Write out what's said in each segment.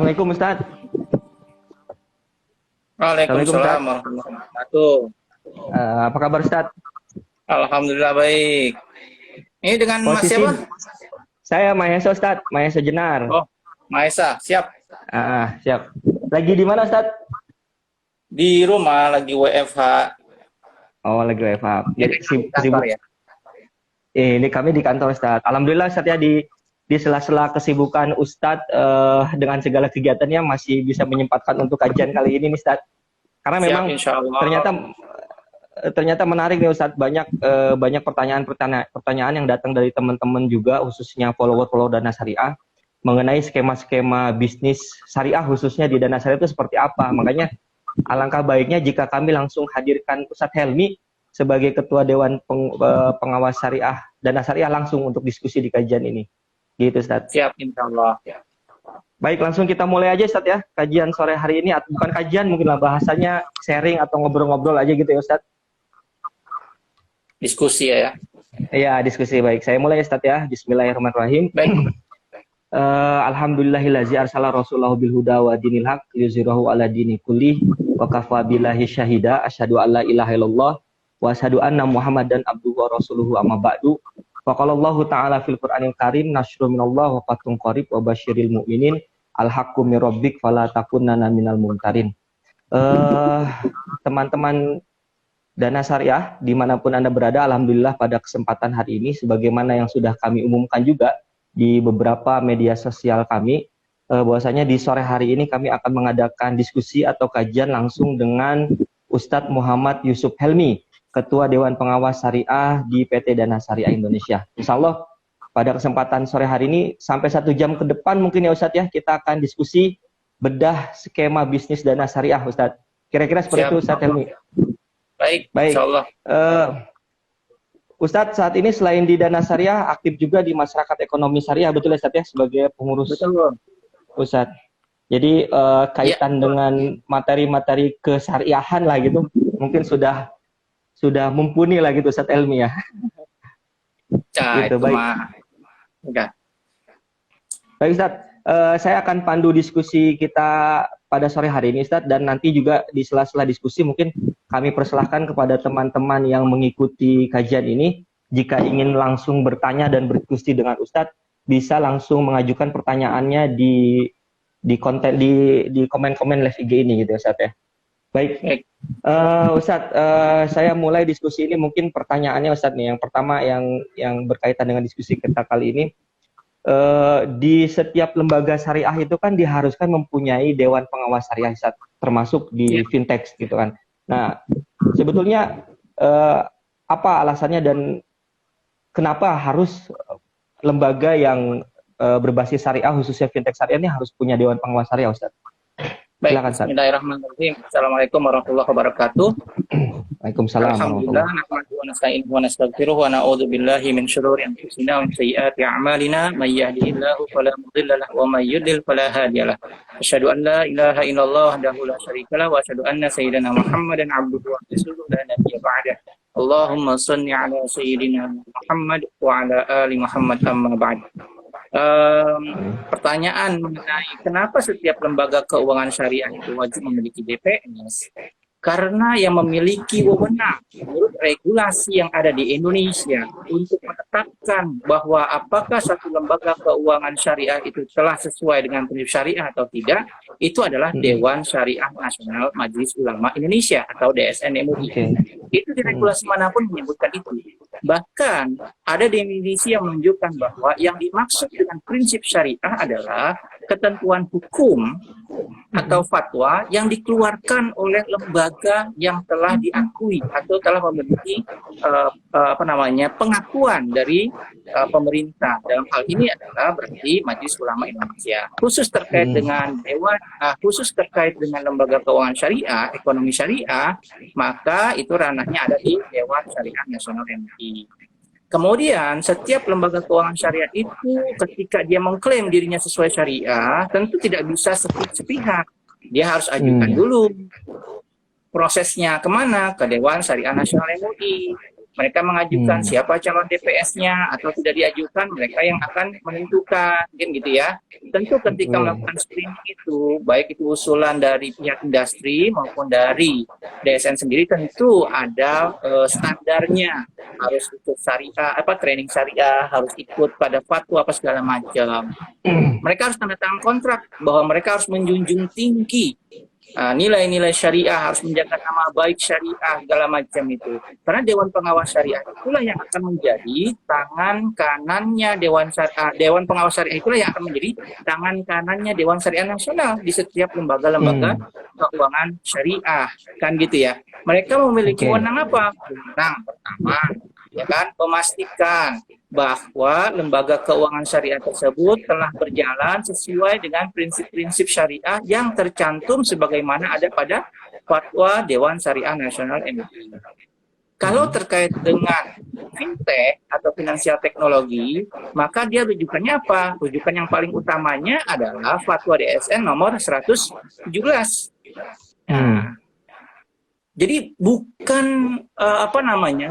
Assalamualaikum Ustadz. Assalamualaikum Waalaikumsalam Ustadz. warahmatullahi wabarakatuh. Apa kabar Ustadz? Alhamdulillah baik. Ini dengan Mas Posisi siapa? saya Mahesa Ustadz, Mahesa Jenar. Oh, Maesa, siap. Siap. Lagi di mana Ustadz? Di rumah lagi WFH. Oh, lagi WFH. Jadi sibuk. Kantor ya. Ini kami di kantor Ustadz. Alhamdulillah Ustadz ya, di sela-sela kesibukan Ustadz dengan segala kegiatannya masih bisa menyempatkan untuk kajian kali ini nih Ustadz. Karena Siap, memang insyaallah. ternyata menarik nih Ustadz, banyak pertanyaan yang datang dari teman-teman juga, khususnya follower Dana Syariah mengenai skema-skema bisnis syariah khususnya di Dana Syariah itu seperti apa. Makanya alangkah baiknya jika kami langsung hadirkan Ustadz Helmi sebagai Ketua Dewan Pengawas Syariah Dana Syariah langsung untuk diskusi di kajian ini. Gitu Ustadz. Siap, insyaallah. Baik, langsung kita mulai aja Ustadz ya, kajian sore hari ini, atau bukan kajian, mungkin lah bahasanya sharing atau ngobrol-ngobrol aja gitu ya Ustadz. Diskusi ya. Iya, diskusi. Baik, saya mulai Ustadz ya. Bismillahirrahmanirrahim. Baik. Alhamdulillahillazi arsala rasulahu bil huda wa dinil haq liyuzhirahu ala dini kullih wa kafa billahi syahida asyhadu an la ilaha illallah wa asyhadu anna muhammadan abduhu wa rasuluhu amma ba'du. Wa qala Allahu ta'ala fil Qur'anil Karim nasrun minallah wa fathun qarib wa basyiril mu'minin al-haqqu mir rabbik fala takunanna minal mumtarin. Teman-teman Dana Syariah dimanapun Anda berada, alhamdulillah pada kesempatan hari ini sebagaimana yang sudah kami umumkan juga di beberapa media sosial kami, bahwasanya di sore hari ini kami akan mengadakan diskusi atau kajian langsung dengan Ustadz Muhammad Yusuf Helmi, Ketua Dewan Pengawas Syariah di PT Dana Syariah Indonesia. Insya Allah pada kesempatan sore hari ini sampai 1 jam ke depan mungkin ya Ustadz ya, kita akan diskusi bedah skema bisnis Dana Syariah Ustadz. Kira-kira seperti itu Ustadz Helmi. Baik, Insya Allah. Ustadz saat ini selain di Dana Syariah aktif juga di masyarakat ekonomi syariah, betul ya Ustadz ya, sebagai pengurus. Betul. Ustadz. Jadi kaitan dengan materi-materi kesyariahan lah gitu, mungkin sudah mumpuni lah gitu Ustadz Helmi ya. Gitu, baik. Enggak. Baik Ustadz, saya akan pandu diskusi kita pada sore hari ini Ustadz, dan nanti juga di sela-sela diskusi mungkin kami persilahkan kepada teman-teman yang mengikuti kajian ini, jika ingin langsung bertanya dan berdiskusi dengan Ustadz, bisa langsung mengajukan pertanyaannya di komen-komen live IG ini gitu Ustadz ya. Baik, Ustadz, saya mulai diskusi ini, mungkin pertanyaannya Ustadz nih, yang pertama yang berkaitan dengan diskusi kita kali ini. Di setiap lembaga syariah itu kan diharuskan mempunyai Dewan Pengawas Syariah, termasuk di fintech gitu kan. Nah, sebetulnya apa alasannya dan kenapa harus lembaga yang berbasis syariah, khususnya fintech syariah ini harus punya Dewan Pengawas Syariah, Ustaz? Baik, silakan, Ustaz. Bismillahirrahmanirrahim. Assalamualaikum warahmatullahi wabarakatuh. Waalaikumsalam. Alhamdulillah, nahmaduhu wa nasta'inuhu wa nastaghfiruh wa na'udzu billahi min shururi anfusina wa min sayyiati a'malina, may yahdihillahu fala mudilla lahu wa may yudlil fala hadiya lahu. Asyhadu an la ilaha illallah wahdahu la syarika lahu wa asyhadu anna sayyidina Muhammadan 'abduhu wa rasuluhu la nabiyya ba'dah. Allahumma shalli 'ala sayyidina Muhammad wa 'ala ali Muhammad amma ba'd. Pertanyaan mengenai kenapa setiap lembaga keuangan syariah itu wajib memiliki DPS? Karena yang memiliki wewenang menurut regulasi yang ada di Indonesia untuk menetapkan bahwa apakah satu lembaga keuangan syariah itu telah sesuai dengan prinsip syariah atau tidak, itu adalah Dewan Syariah Nasional Majelis Ulama Indonesia atau DSN MUI. Itu di regulasi manapun menyebutkan itu. Bahkan ada definisi yang menunjukkan bahwa yang dimaksud dengan prinsip syariah adalah ketentuan hukum atau fatwa yang dikeluarkan oleh lembaga yang telah diakui atau telah memiliki pengakuan dari pemerintah. Dalam hal ini adalah berarti Majelis Ulama Indonesia. Khusus terkait dengan khusus terkait dengan lembaga keuangan syariah, ekonomi syariah, maka itu ranahnya ada di Dewan Syariah Nasional MUI. Kemudian setiap lembaga keuangan syariah itu ketika dia mengklaim dirinya sesuai syariah, tentu tidak bisa sepihak. Dia harus ajukan dulu prosesnya kemana? Ke Dewan Syariah Nasional MUI. Mereka mengajukan siapa calon DPS-nya atau tidak diajukan, mereka yang akan menentukan, kan gitu ya. Tentu ketika melakukan screening itu, baik itu usulan dari pihak industri maupun dari DSN sendiri, tentu ada standarnya, harus ikut syariah, training syariah, harus ikut pada fatwa apa segala macam. Mereka harus tanda tangan kontrak bahwa mereka harus menjunjung tinggi nilai-nilai syariah, harus menjaga nama baik syariah, segala macam itu. Karena Dewan Pengawas Syariah itulah yang akan menjadi tangan kanannya Dewan Pengawas Syariah itulah yang akan menjadi tangan kanannya Dewan Syariah Nasional di setiap lembaga-lembaga keuangan syariah, kan gitu ya. Mereka memiliki wewenang apa? Wewenang pertama, ya kan, memastikan bahwa lembaga keuangan syariah tersebut telah berjalan sesuai dengan prinsip-prinsip syariah yang tercantum sebagaimana ada pada Fatwa Dewan Syariah Nasional MUI. Kalau terkait dengan fintech atau finansial teknologi, maka dia rujukannya apa? Rujukan yang paling utamanya adalah Fatwa DSN nomor 117. Jadi bukan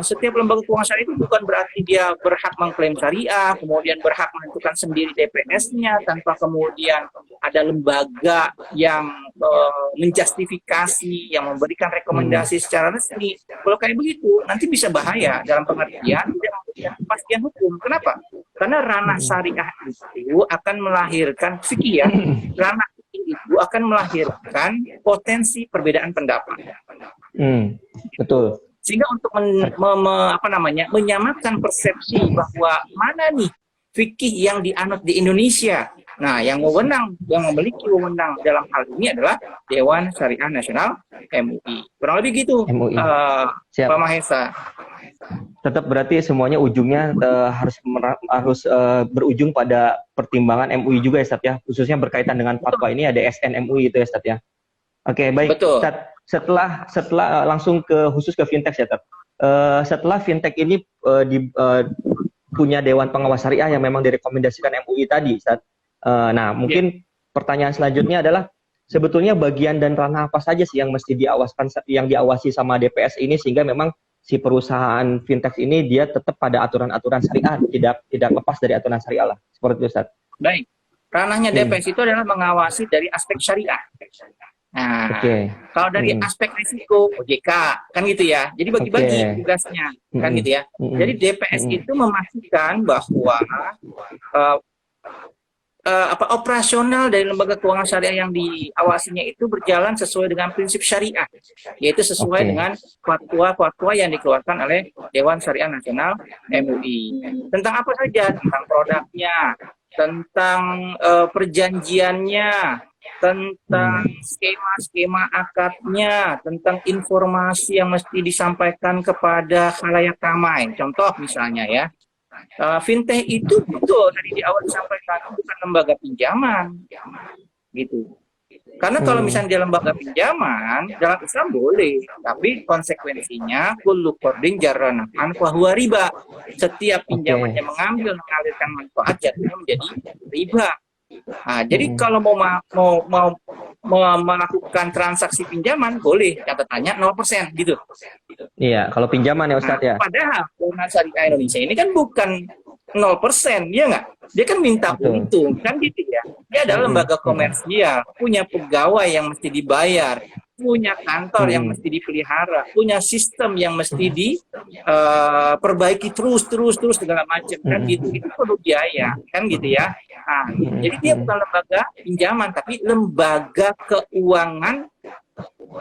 setiap lembaga keuangan syariah itu bukan berarti dia berhak mengklaim syariah, kemudian berhak menentukan sendiri DPS-nya tanpa kemudian ada lembaga yang menjustifikasi, yang memberikan rekomendasi secara resmi. Kalau kayak begitu, nanti bisa bahaya dalam pengertian tidak memberikan kepastian hukum. Kenapa? Karena ranah syariah itu akan melahirkan fikih ya, ranah itu akan melahirkan potensi perbedaan pendapat. Betul. Sehingga untuk menyamakan persepsi bahwa mana nih fikih yang dianut di Indonesia. Nah, yang memiliki wewenang dalam hal ini adalah Dewan Syariah Nasional MUI. Kurang lebih gitu, Pak Mahesa. Tetap berarti semuanya ujungnya harus berujung pada pertimbangan MUI juga ya, Ustadz ya. Khususnya berkaitan dengan fatwa ini ada SN MUI itu ya, Ustadz ya. Oke, baik. Betul. Setelah langsung khusus ke fintech ya, Ustadz. Setelah fintech ini punya Dewan Pengawas Syariah yang memang direkomendasikan MUI tadi, Ustadz. Nah, mungkin pertanyaan selanjutnya adalah sebetulnya bagian dan ranah apa saja sih yang mesti diawasi sama DPS ini sehingga memang si perusahaan fintech ini dia tetap pada aturan-aturan syariah, tidak lepas dari aturan syariah lah. Seperti itu, Ustaz. Baik. Ranahnya DPS itu adalah mengawasi dari aspek syariah. Nah, kalau dari aspek risiko OJK kan gitu ya. Jadi bagi-bagi tugasnya kan gitu ya. Jadi DPS itu memastikan bahwa operasional dari lembaga keuangan syariah yang diawasinya itu berjalan sesuai dengan prinsip syariah, yaitu sesuai dengan fatwa-fatwa yang dikeluarkan oleh Dewan Syariah Nasional MUI. Tentang apa saja? Tentang produknya, tentang perjanjiannya, tentang skema-skema akadnya, tentang informasi yang mesti disampaikan kepada khalayak ramai. Contoh misalnya ya, fintech itu betul tadi di awal disampaikan bukan lembaga pinjaman, gitu. Karena kalau misalnya dia lembaga pinjaman dalam Islam boleh, tapi konsekuensinya kullu qardin jarra naf'an fa huwa riba. Setiap pinjaman yang mengalirkan manfaat jatuhnya menjadi riba. Nah, jadi kalau mau melakukan transaksi pinjaman boleh, catatannya 0% gitu. Iya, kalau pinjaman ya Ustadz ya. Padahal Dewan Syariah Indonesia ini kan bukan 0%, ya nggak? Dia kan minta untung, kan gitu ya. Dia adalah lembaga komersial, punya pegawai yang mesti dibayar, punya kantor yang mesti dipelihara, punya sistem yang mesti diperbaiki terus segala macam, kan gitu. Itu perlu biaya, kan gitu ya. Nah, jadi dia bukan lembaga pinjaman, tapi lembaga keuangan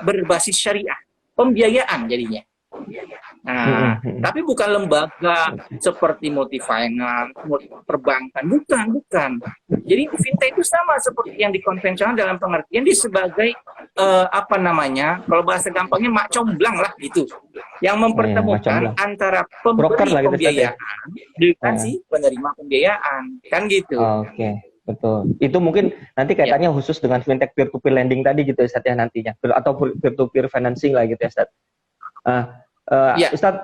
berbasis syariah, pembiayaan jadinya. Nah, tapi bukan lembaga seperti multifinance, perbankan, bukan. Jadi fintech itu sama seperti yang dikonvensional dalam pengertian dia sebagai kalau bahasa gampangnya mak comblang lah gitu, yang mempertemukan antara pemberi pembiayaan dengan si penerima pembiayaan, kan gitu. Oke. Betul. Itu mungkin nanti kaitannya khusus dengan fintech peer-to-peer lending tadi gitu Ustaz ya nantinya, atau peer-to-peer financing lah gitu ya Ustaz. Ustaz,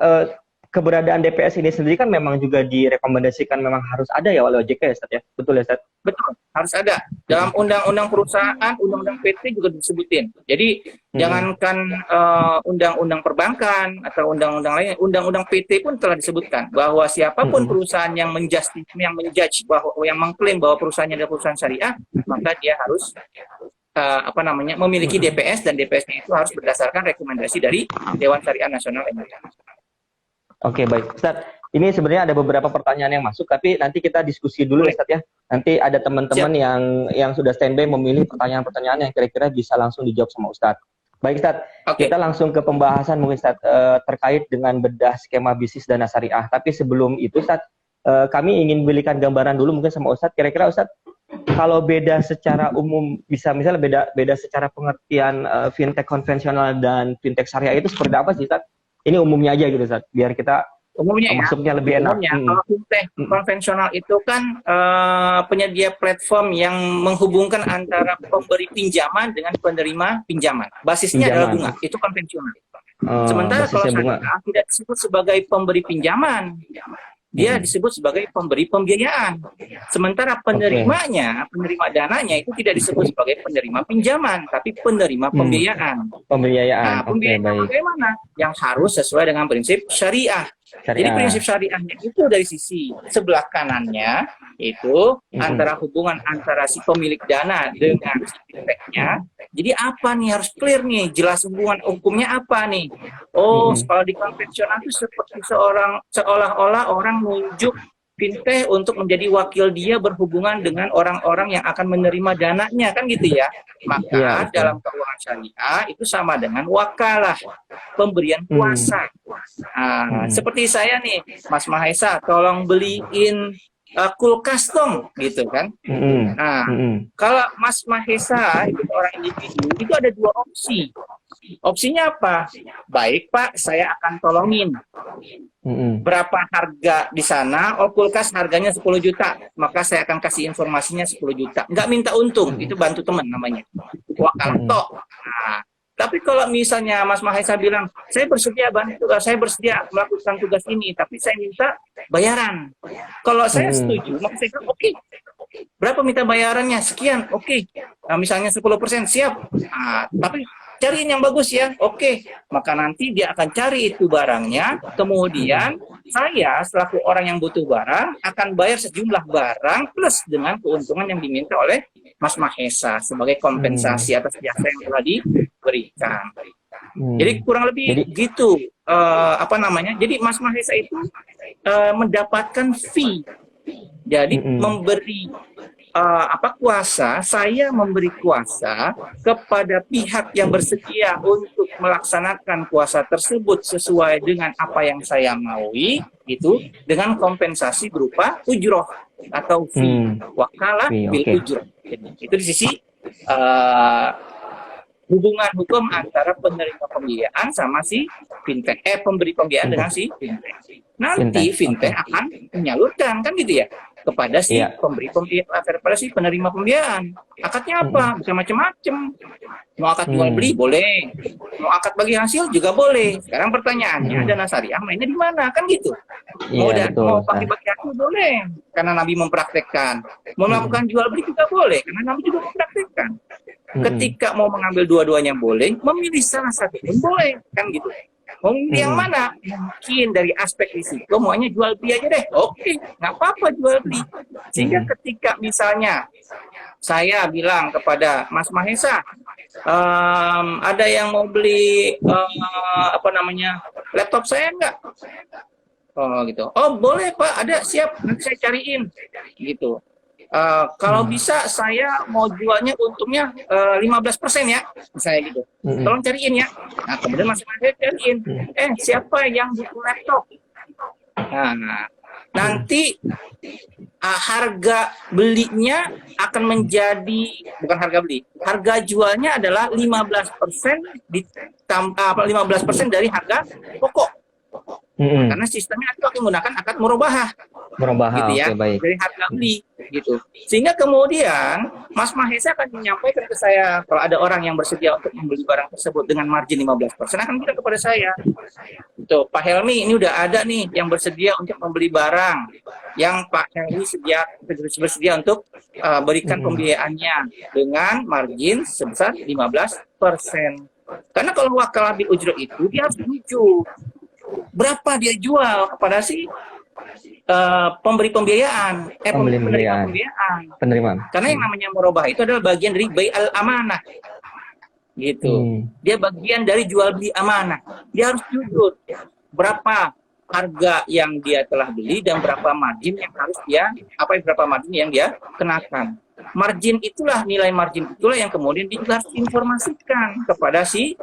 keberadaan DPS ini sendiri kan memang juga direkomendasikan memang harus ada ya oleh OJK ya Ustaz ya? Betul ya Ustaz? Betul, harus ada. Dalam undang-undang perusahaan, undang-undang PT juga disebutin. Jadi jangankan undang-undang perbankan atau undang-undang lain, undang-undang PT pun telah disebutkan bahwa siapapun perusahaan yang menjudge bahwa yang mengklaim bahwa perusahaannya adalah perusahaan syariah, maka dia harus memiliki DPS, dan DPS itu harus berdasarkan rekomendasi dari Dewan Syariah Nasional Indonesia. Oke, baik. Ustaz, ini sebenarnya ada beberapa pertanyaan yang masuk, tapi nanti kita diskusi dulu ya Ustaz ya. Nanti ada teman-teman yang sudah standby memilih pertanyaan-pertanyaan yang kira-kira bisa langsung dijawab sama Ustaz. Baik Ustaz, kita langsung ke pembahasan mungkin Ustaz, terkait dengan bedah skema bisnis dana syariah. Tapi sebelum itu Ustaz, kami ingin berikan gambaran dulu mungkin sama Ustaz. Kira-kira Ustaz, kalau beda secara umum, misalnya beda secara pengertian fintech konvensional dan fintech syariah itu seperti apa sih Ustaz? Ini umumnya aja gitu Ustaz, biar kita masuknya lebih enak. Kalau fintech konvensional itu kan penyedia platform yang menghubungkan antara pemberi pinjaman dengan penerima pinjaman. Basisnya adalah bunga, itu konvensional. Sementara kalau syariah tidak disebut sebagai pemberi pinjaman, dia disebut sebagai pemberi pembiayaan. Sementara penerimanya, penerima dananya itu tidak disebut sebagai penerima pinjaman, tapi penerima pembiayaan. Pembiayaan. Nah, pembiayaan bagaimana? Yang harus sesuai dengan prinsip syariah. Jadi prinsip syariahnya itu dari sisi sebelah kanannya itu antara hubungan antara si pemilik dana dengan si fintechnya. Jadi apa nih, harus clear nih, jelas hubungan hukumnya apa nih. Kalau di konvensional itu seperti seolah-olah orang nunjuk fintech untuk menjadi wakil dia berhubungan dengan orang-orang yang akan menerima dananya, kan gitu ya. Maka dalam keuangan syariah itu sama dengan wakalah, pemberian kuasa. Seperti saya nih, Mas Mahesa, tolong beliin kulkas dong, gitu kan. Kalau Mas Mahesa itu orang individu, itu ada dua opsi. Opsinya apa? Baik Pak, saya akan tolongin. Berapa harga di sana? Kulkas harganya 10 juta. Maka saya akan kasih informasinya 10 juta. Nggak minta untung, itu bantu teman namanya. Wakalah tok. Tapi kalau misalnya Mas Mahesa bilang, saya bersedia melakukan tugas ini, tapi saya minta bayaran. Kalau saya setuju, maka saya bilang, oke. Berapa minta bayarannya? Sekian, oke. Misalnya 10%, siap. Tapi cariin yang bagus ya, oke. Maka nanti dia akan cari itu barangnya, kemudian saya selaku orang yang butuh barang akan bayar sejumlah barang plus dengan keuntungan yang diminta oleh Mas Mahesa sebagai kompensasi atas jasa yang telah diberikan. Jadi kurang lebih gitu Jadi Mas Mahesa itu mendapatkan fee. Jadi memberi kuasa, saya memberi kuasa kepada pihak yang bersedia untuk melaksanakan kuasa tersebut sesuai dengan apa yang saya maui, itu dengan kompensasi berupa ujroh atau fee, wakalah bil ujroh. Itu di sisi hubungan hukum antara penerima pembiayaan sama si fintech, pemberi pembiayaan dengan si fintech. Nanti fintech akan menyalurkan, kan gitu ya, kepada si pemberi pembiayaan, kepada si penerima pembiayaan. Akadnya apa? Bisa macam-macam. Mau akad jual beli boleh, mau akad bagi hasil juga boleh. Sekarang pertanyaannya, dana syariah mainnya di mana, kan gitu? Mau pakai bagi hasil boleh, karena Nabi mempraktekkan. Mau melakukan jual beli juga boleh, karena Nabi juga mempraktekkan. Ketika mau mengambil dua-duanya boleh, memilih salah satu pun boleh, kan gitu. Mau memilih yang mana? Mungkin dari aspek risiko maunya jual beli aja deh. Oke, nggak apa-apa jual beli. Sehingga ketika misalnya saya bilang kepada Mas Mahesa, ada yang mau beli laptop saya nggak? Oh gitu. Oh boleh Pak, ada, siap, nanti saya cariin gitu. Kalau bisa saya mau jualnya untungnya 15% ya, misalnya gitu. Tolong cariin ya. Nah, kemudian masing-masing cariin. Siapa yang butuh laptop? Nah, nanti harga belinya akan menjadi, bukan harga beli, harga jualnya adalah 15% 15% dari harga pokok. Mm-mm. Karena sistemnya itu akan menggunakan akad murabahah Merubah. gitu ya, Oke, baik. dari harga beli gitu. Sehingga kemudian Mas Mahesa akan menyampaikan ke saya kalau ada orang yang bersedia untuk membeli barang tersebut dengan margin 15%, akan bilang kepada saya, tuh Pak Helmi ini udah ada nih yang bersedia untuk membeli barang, yang Pak Helmi bersedia untuk berikan Mm-mm. pembiayaannya dengan margin sebesar 15%. Karena kalau wakalabil ujro itu dia harus jujur berapa dia jual kepada si pemberi pembiayaan, Pembeli penerima pembiayaan, pembiayaan. penerimaan. Karena yang namanya murabah itu adalah bagian dari bai al amanah, gitu. Hmm. Dia bagian dari jual beli amanah. Dia harus jujur berapa harga yang dia telah beli dan berapa margin yang harus dia, berapa margin yang dia kenakan. Margin itulah, nilai margin itulah yang kemudian dia juga harus informasikan kepada si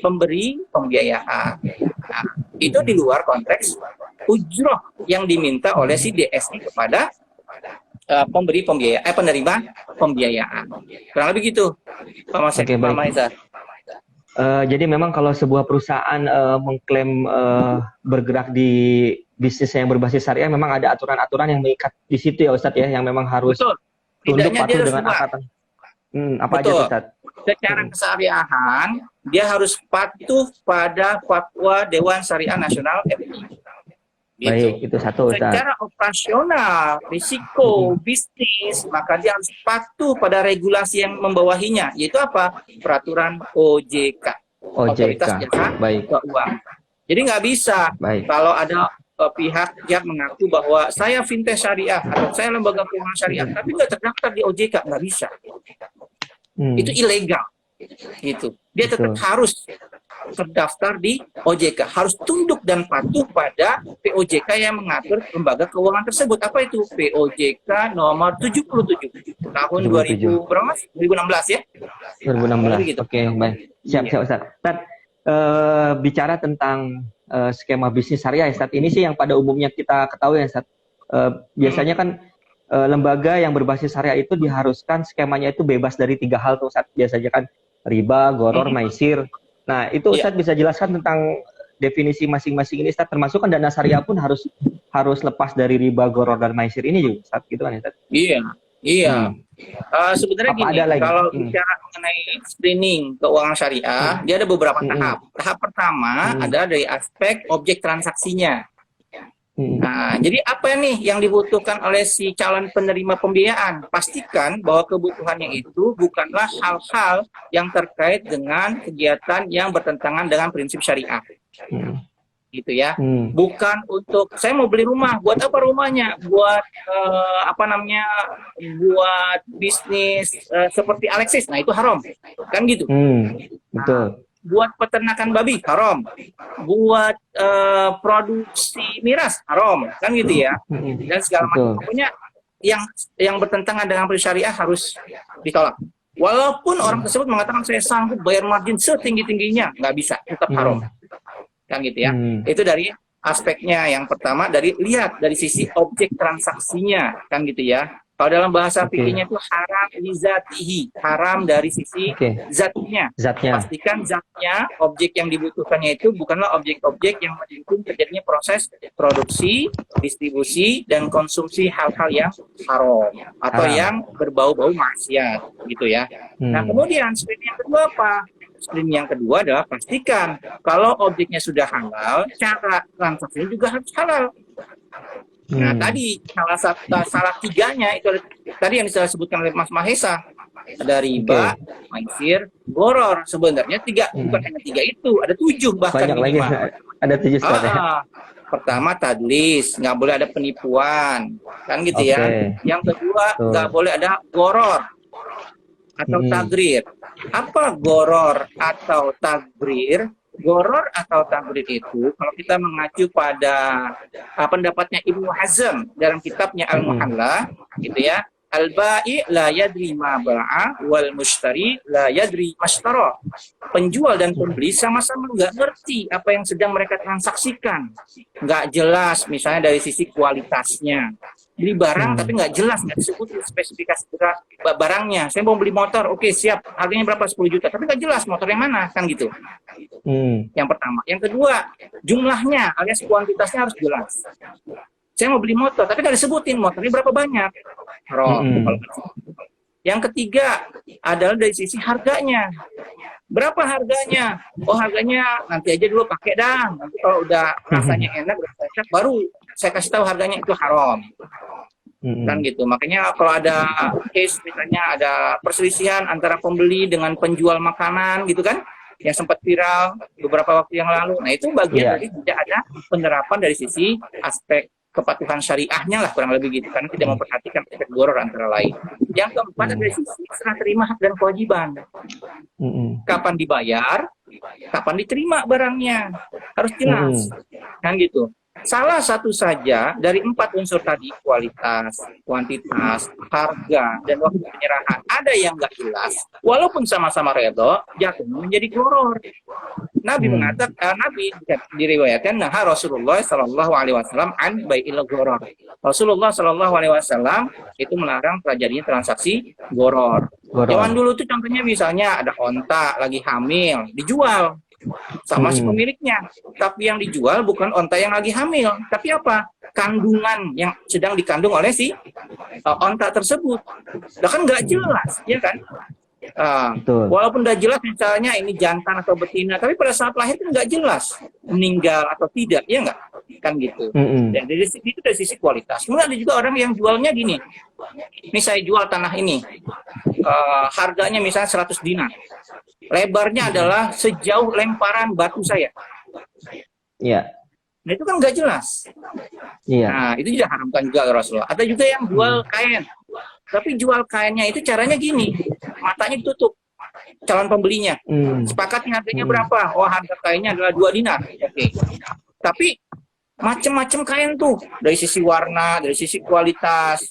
pemberi pembiayaan. Nah, itu di luar konteks ujroh yang diminta oleh si DSI kepada pemberi pembiayaan, penerima pembiayaan. Kurang lebih gitu, Pak Mas. Oke, baik. Pak Maisa. Jadi memang kalau sebuah perusahaan mengklaim bergerak di bisnis yang berbasis syariah, memang ada aturan-aturan yang mengikat di situ ya Ustadz ya, yang memang harus Betul. tunduk Tidaknya dia patuh harus dengan buat. akatan. Apa aja Betul. tuh Ustadz? Secara kesyariahan, dia harus patuh pada fatwa Dewan Syariah Nasional RI. Gitu. Baik, itu satu Ustadz. Secara operasional, risiko, bisnis, maka dia harus patuh pada regulasi yang membawahinya, yaitu apa? Peraturan OJK. Otoritas Jasa Baik. Keuangan. Jadi nggak bisa Baik. kalau ada pihak yang mengaku bahwa saya fintech syariah atau saya lembaga keuangan syariah, tapi nggak terdaftar di OJK, nggak bisa. Itu ilegal. Gitu. Dia tetap harus terdaftar di OJK, harus tunduk dan patuh pada POJK yang mengatur lembaga keuangan tersebut. Apa itu? POJK nomor 77 tahun 2000 berapa? 2016 ya? 2016. Gitu. Oke, baik. Siap Ustaz. Bicara tentang skema bisnis syariah Ustaz, ini sih yang pada umumnya kita ketahui Ustaz. Biasanya kan lembaga yang berbasis syariah itu diharuskan skemanya itu bebas dari 3 hal tuh Ustaz. Biasanya kan riba, goror, maisir. Nah, itu Ustadz bisa jelaskan tentang definisi masing-masing ini Ustadz, termasuk kan dana syariah pun harus lepas dari riba, goror, dan maisir ini juga Ustadz, gitu kan Ustadz? Iya. Sebenarnya gini, kalau bicara mengenai screening keuangan syariah, dia ada beberapa tahap. Tahap pertama adalah dari aspek objek transaksinya. Nah, jadi apa nih yang dibutuhkan oleh si calon penerima pembiayaan? Pastikan bahwa kebutuhannya itu bukanlah hal-hal yang terkait dengan kegiatan yang bertentangan dengan prinsip syariah. Gitu ya. Bukan untuk saya mau beli rumah, buat apa rumahnya? Buat buat bisnis seperti Alexis. Nah, itu haram. Kan gitu. Betul. Buat peternakan babi haram, buat produksi miras haram, kan gitu ya, dan segala macam. Pokoknya yang bertentangan dengan prinsip syariah harus ditolak. Walaupun orang tersebut mengatakan saya sanggup bayar margin setinggi-tingginya, nggak bisa, tetap haram, kan gitu ya. Itu dari aspeknya yang pertama, lihat dari sisi objek transaksinya, kan gitu ya. Kalau dalam bahasa fikihnya itu haram lizatihi, haram dari sisi zatnya. Pastikan zatnya, objek yang dibutuhkannya itu bukanlah objek-objek yang mendukung terjadinya proses produksi, distribusi, dan konsumsi hal-hal yang haram atau yang berbau-bau maksiat, gitu ya. Nah, kemudian screening yang kedua apa? Screening yang kedua adalah pastikan kalau objeknya sudah halal, cara transaksinya juga harus halal. Nah, tadi salah tiganya itu tadi yang disebutkan oleh Mas Mahesa, ada riba, maisir, goror. Sebenarnya bukan hanya 3 itu, ada 7 bahkan. Banyak lagi, ada 7 sekali. Pertama tadlis, nggak boleh ada penipuan, kan gitu ya. Yang kedua nggak boleh ada goror atau tagrir. Apa goror atau tagrir? Goror atau tagrir itu, kalau kita mengacu pada pendapatnya Ibnu Hazm dalam kitabnya Al-Muhalla, gitu ya, al-ba'i la yadri ma ba'a wal mushtari la yadri mashtara. Penjual dan pembeli sama-sama nggak ngerti apa yang sedang mereka transaksikan. Nggak jelas misalnya dari sisi kualitasnya. Beli barang tapi nggak jelas, nggak disebut spesifikasi barangnya. Saya mau beli motor, oke siap, harganya berapa, 10 juta, tapi nggak jelas motor yang mana, kan gitu. Yang pertama. Yang kedua, jumlahnya alias kuantitasnya harus jelas. Saya mau beli motor, tapi nggak disebutin motornya berapa banyak. Haram. Yang ketiga adalah dari sisi harganya. Berapa harganya? Oh, harganya nanti aja dulu pakai dah. Nanti kalau udah rasanya enak, udah cocok, baru saya kasih tahu harganya. Itu haram. Kan gitu. Makanya kalau ada case, misalnya ada perselisihan antara pembeli dengan penjual makanan gitu kan, yang sempat viral beberapa waktu yang lalu. Nah, itu bagian dari tidak ada penerapan dari sisi aspek kepatuhan syariahnya lah, kurang lebih gitu, karena tidak memperhatikan efek doror antara lain. Yang keempat dari sisi serah terima hak dan kewajiban. Kapan dibayar, kapan diterima barangnya, harus jelas. Kan gitu. Salah satu saja dari 4 unsur tadi, kualitas, kuantitas, harga, dan waktu penyerahan, ada yang nggak jelas, walaupun sama-sama redho, jatuhnya menjadi goror. Nabi mengatakan, Nabi diriwayatkan, nah Rasulullah Shallallahu Alaihi Wasallam an bai'il goror. Rasulullah Shallallahu Alaihi Wasallam itu melarang terjadinya transaksi goror. Zaman dulu tuh contohnya misalnya ada onta lagi hamil, dijual sama si pemiliknya, tapi yang dijual bukan onta yang lagi hamil, tapi apa? Kandungan yang sedang dikandung oleh si onta tersebut. Nah, kan nggak jelas, ya kan? Walaupun udah jelas misalnya ini jantan atau betina, tapi pada saat lahir kan nggak jelas meninggal atau tidak, ya nggak? Kan gitu. Dan dari itu dari sisi kualitas. Kemudian ada juga orang yang jualnya gini. Ini saya jual tanah ini, harganya misalnya 100 dinar. Lebarnya adalah sejauh lemparan batu saya. Iya. Nah, itu kan nggak jelas. Iya. Nah, itu juga haramkan juga Rasulullah. Ada juga yang jual kain. Tapi jual kainnya itu caranya gini. Matanya ditutup calon pembelinya. Sepakat harganya berapa? Oh, harga kainnya adalah 2 dinar. Oke. Tapi macam-macam kain tuh, dari sisi warna, dari sisi kualitas.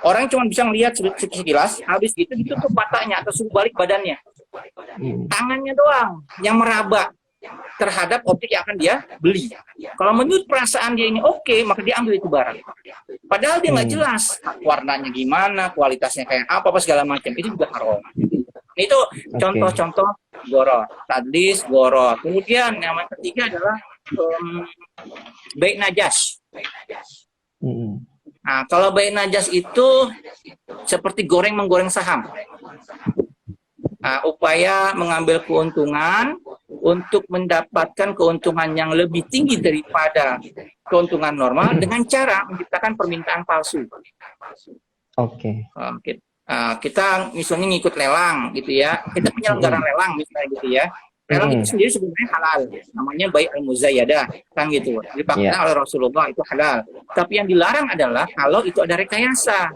Orang cuma bisa melihat sekilas, habis itu ditutup matanya atau suruh balik badannya. Tangannya doang yang meraba terhadap objek yang akan dia beli. Kalau menurut perasaan dia ini oke, maka dia ambil itu barang. Padahal dia nggak jelas warnanya gimana, kualitasnya kayak apa segala macam. Itu juga haram. Itu contoh-contoh goror, tadlis, goror. Kemudian yang ketiga adalah bai' najas. Nah, kalau bai' najas itu seperti menggoreng saham. Upaya mengambil keuntungan untuk mendapatkan keuntungan yang lebih tinggi daripada keuntungan normal dengan cara menciptakan permintaan palsu. Kita misalnya ngikut lelang gitu ya, kita penyelenggara lelang misalnya gitu ya. Lelang itu sendiri sebenarnya halal, namanya bai' al-muzayyadah, kan gitu. Dipakai oleh Rasulullah, itu halal. Tapi yang dilarang adalah kalau itu ada rekayasa.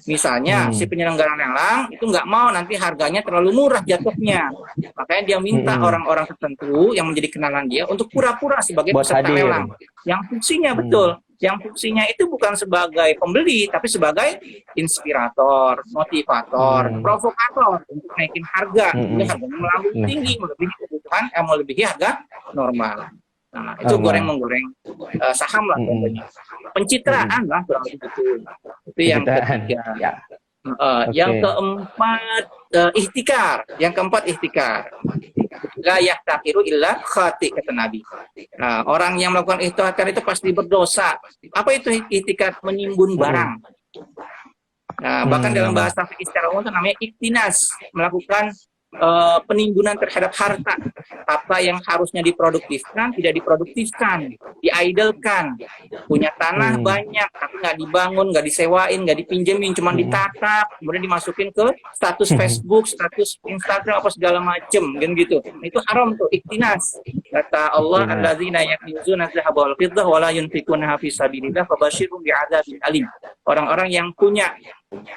Misalnya si penyelenggara lelang itu nggak mau nanti harganya terlalu murah jatuhnya. Makanya dia minta orang-orang tertentu yang menjadi kenalan dia untuk pura-pura sebagai peserta lelang. Yang fungsinya yang fungsinya itu bukan sebagai pembeli, tapi sebagai inspirator, motivator, provokator untuk naikin harga. Jadi harganya melambung tinggi, melebihi kebutuhan, melebihi harga normal. Nah, itu menggoreng saham lah contohnya. Pencitraan lah kurang lebih betul. Itu yang ketiga. Yang keempat ihtikar. Yang keempat ihtikar. La yahtakiru illa khati, kata Nabi. Nah, orang yang melakukan ihtikar itu pasti berdosa. Apa itu ihtikar? Menimbun barang. Nah, bahkan dalam bahasa fikih secara umum itu namanya iktinas, melakukan penimbunan terhadap harta. Apa yang harusnya diproduktifkan tidak diproduktifkan, diidlekan. Punya tanah banyak tapi nggak dibangun, nggak disewain, nggak dipinjemin, cuma ditatap, kemudian dimasukin ke status Facebook, status Instagram apa segala macem, kan gitu. Itu haram tuh, iktinas. Kata Allah, alladzina yaknizuna dzahaba wal fiddah wa la yunfiquna fi sabilillah fabashshirhum bi'adzabin alim. Orang-orang yang punya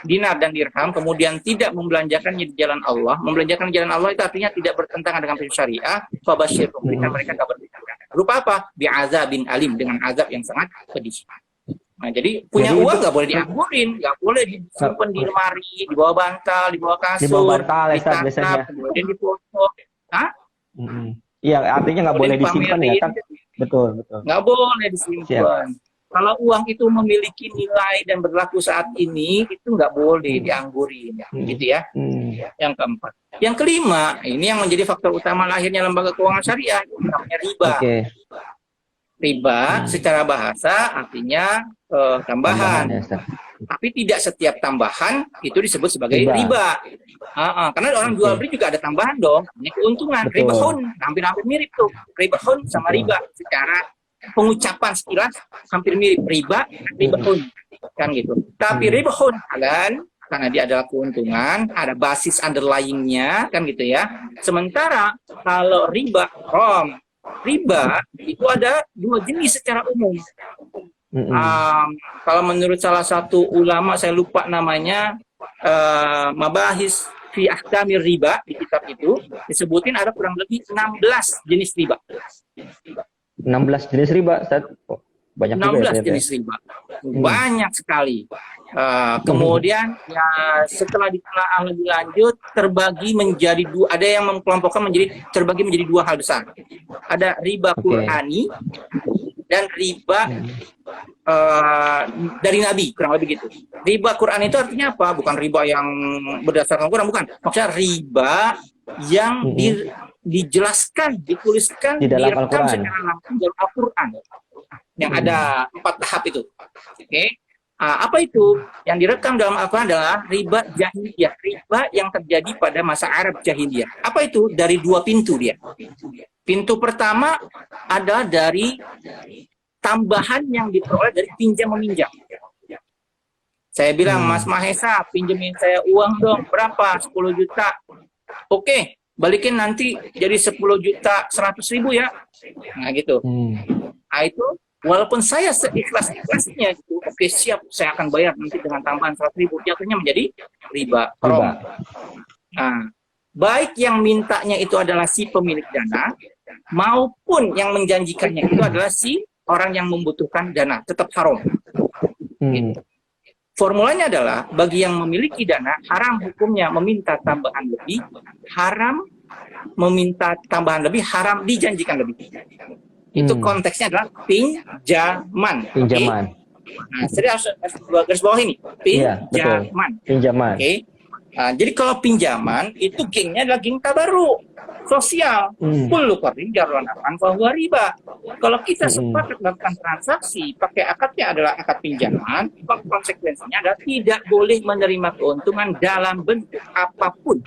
dinar dan dirham kemudian tidak membelanjakannya di jalan Allah. Membelanjakan di jalan Allah itu artinya tidak bertentangan dengan prinsip syariah. Fabashshirhum, berikan mereka kabar gembira. Berupa apa? Bi'adzabin alim, dengan azab yang sangat pedih. Nah, jadi punya uang nggak boleh dianggurin, nggak boleh disimpan di lemari, di bawah bantal, di bawah kasur, ditatap, kemudian difoto. Iya, artinya nggak boleh disimpan ya kan? Betul. Nggak boleh disimpan. Kalau uang itu memiliki nilai dan berlaku saat ini, itu nggak boleh dianggurin, gitu ya. Yang keempat. Yang kelima, ini yang menjadi faktor utama lahirnya lembaga keuangan syariah, namanya riba. Oke. Riba secara bahasa artinya tambahan. Ya, Ustaz. Tapi tidak setiap tambahan itu disebut sebagai riba. Karena orang jual beli juga ada tambahan dong. Ini keuntungan. Ribahun, hampir-hampir mirip tuh. Ribahun sama riba. Secara pengucapan sekilas hampir mirip. Riba, ribahun. Kan gitu. Tapi ribahun halal, karena dia adalah keuntungan, ada basis underlying-nya, kan gitu ya. Sementara kalau riba haram, riba itu ada dua jenis secara umum. Kalau menurut salah satu ulama, saya lupa namanya, Mabahis fi Ahkamir Riba, di kitab itu disebutin ada kurang lebih 16 jenis riba. 16 jenis riba, Ustaz. Oh, banyak 16 juga ya, jenis riba. Banyak sekali. Kemudian ya setelah ditelaah lebih lanjut terbagi menjadi dua, ada yang mengkelompokkan terbagi menjadi dua hal besar. Ada riba Qur'ani dan riba dari Nabi, kurang lebih gitu. Riba Quran itu artinya apa? Bukan riba yang berdasarkan Quran, bukan. Maksudnya riba yang dijelaskan, dituliskan, di dalam direkam Al-Quran secara langsung dalam Al-Quran. Yang ada 4 tahap itu. Oke. Apa itu? Yang direkam dalam Al-Quran adalah riba jahiliyah, riba yang terjadi pada masa Arab jahiliyah. Apa itu? Dari 2 pintu dia. Pintu pertama adalah dari tambahan yang diperoleh dari pinjam meminjam. Saya bilang, Mas Mahesa, pinjemin saya uang dong, berapa? 10 juta. Oke, balikin nanti jadi 10 juta 100.000 ya. Nah gitu. Nah itu, walaupun saya seikhlas-ikhlasnya gitu, oke siap, saya akan bayar nanti dengan tambahan 100.000, jatuhnya menjadi riba. Nah, baik yang mintanya itu adalah si pemilik dana, maupun yang menjanjikannya itu adalah si orang yang membutuhkan dana, tetap haram. Gitu. Formulanya adalah, bagi yang memiliki dana, haram hukumnya meminta tambahan lebih, haram meminta tambahan lebih, haram dijanjikan lebih. Itu konteksnya adalah pinjaman. Pinjaman. Nah, saya harus garis bawah ini, pinjaman. Pinjaman. Jadi kalau pinjaman, itu gengnya adalah geng tabarruk sosial. Kullu qardin jarra naf'an fa huwa riba. Kalau kita sepakat melakukan transaksi pakai akadnya adalah akad pinjaman, maka konsekuensinya adalah tidak boleh menerima keuntungan dalam bentuk apapun.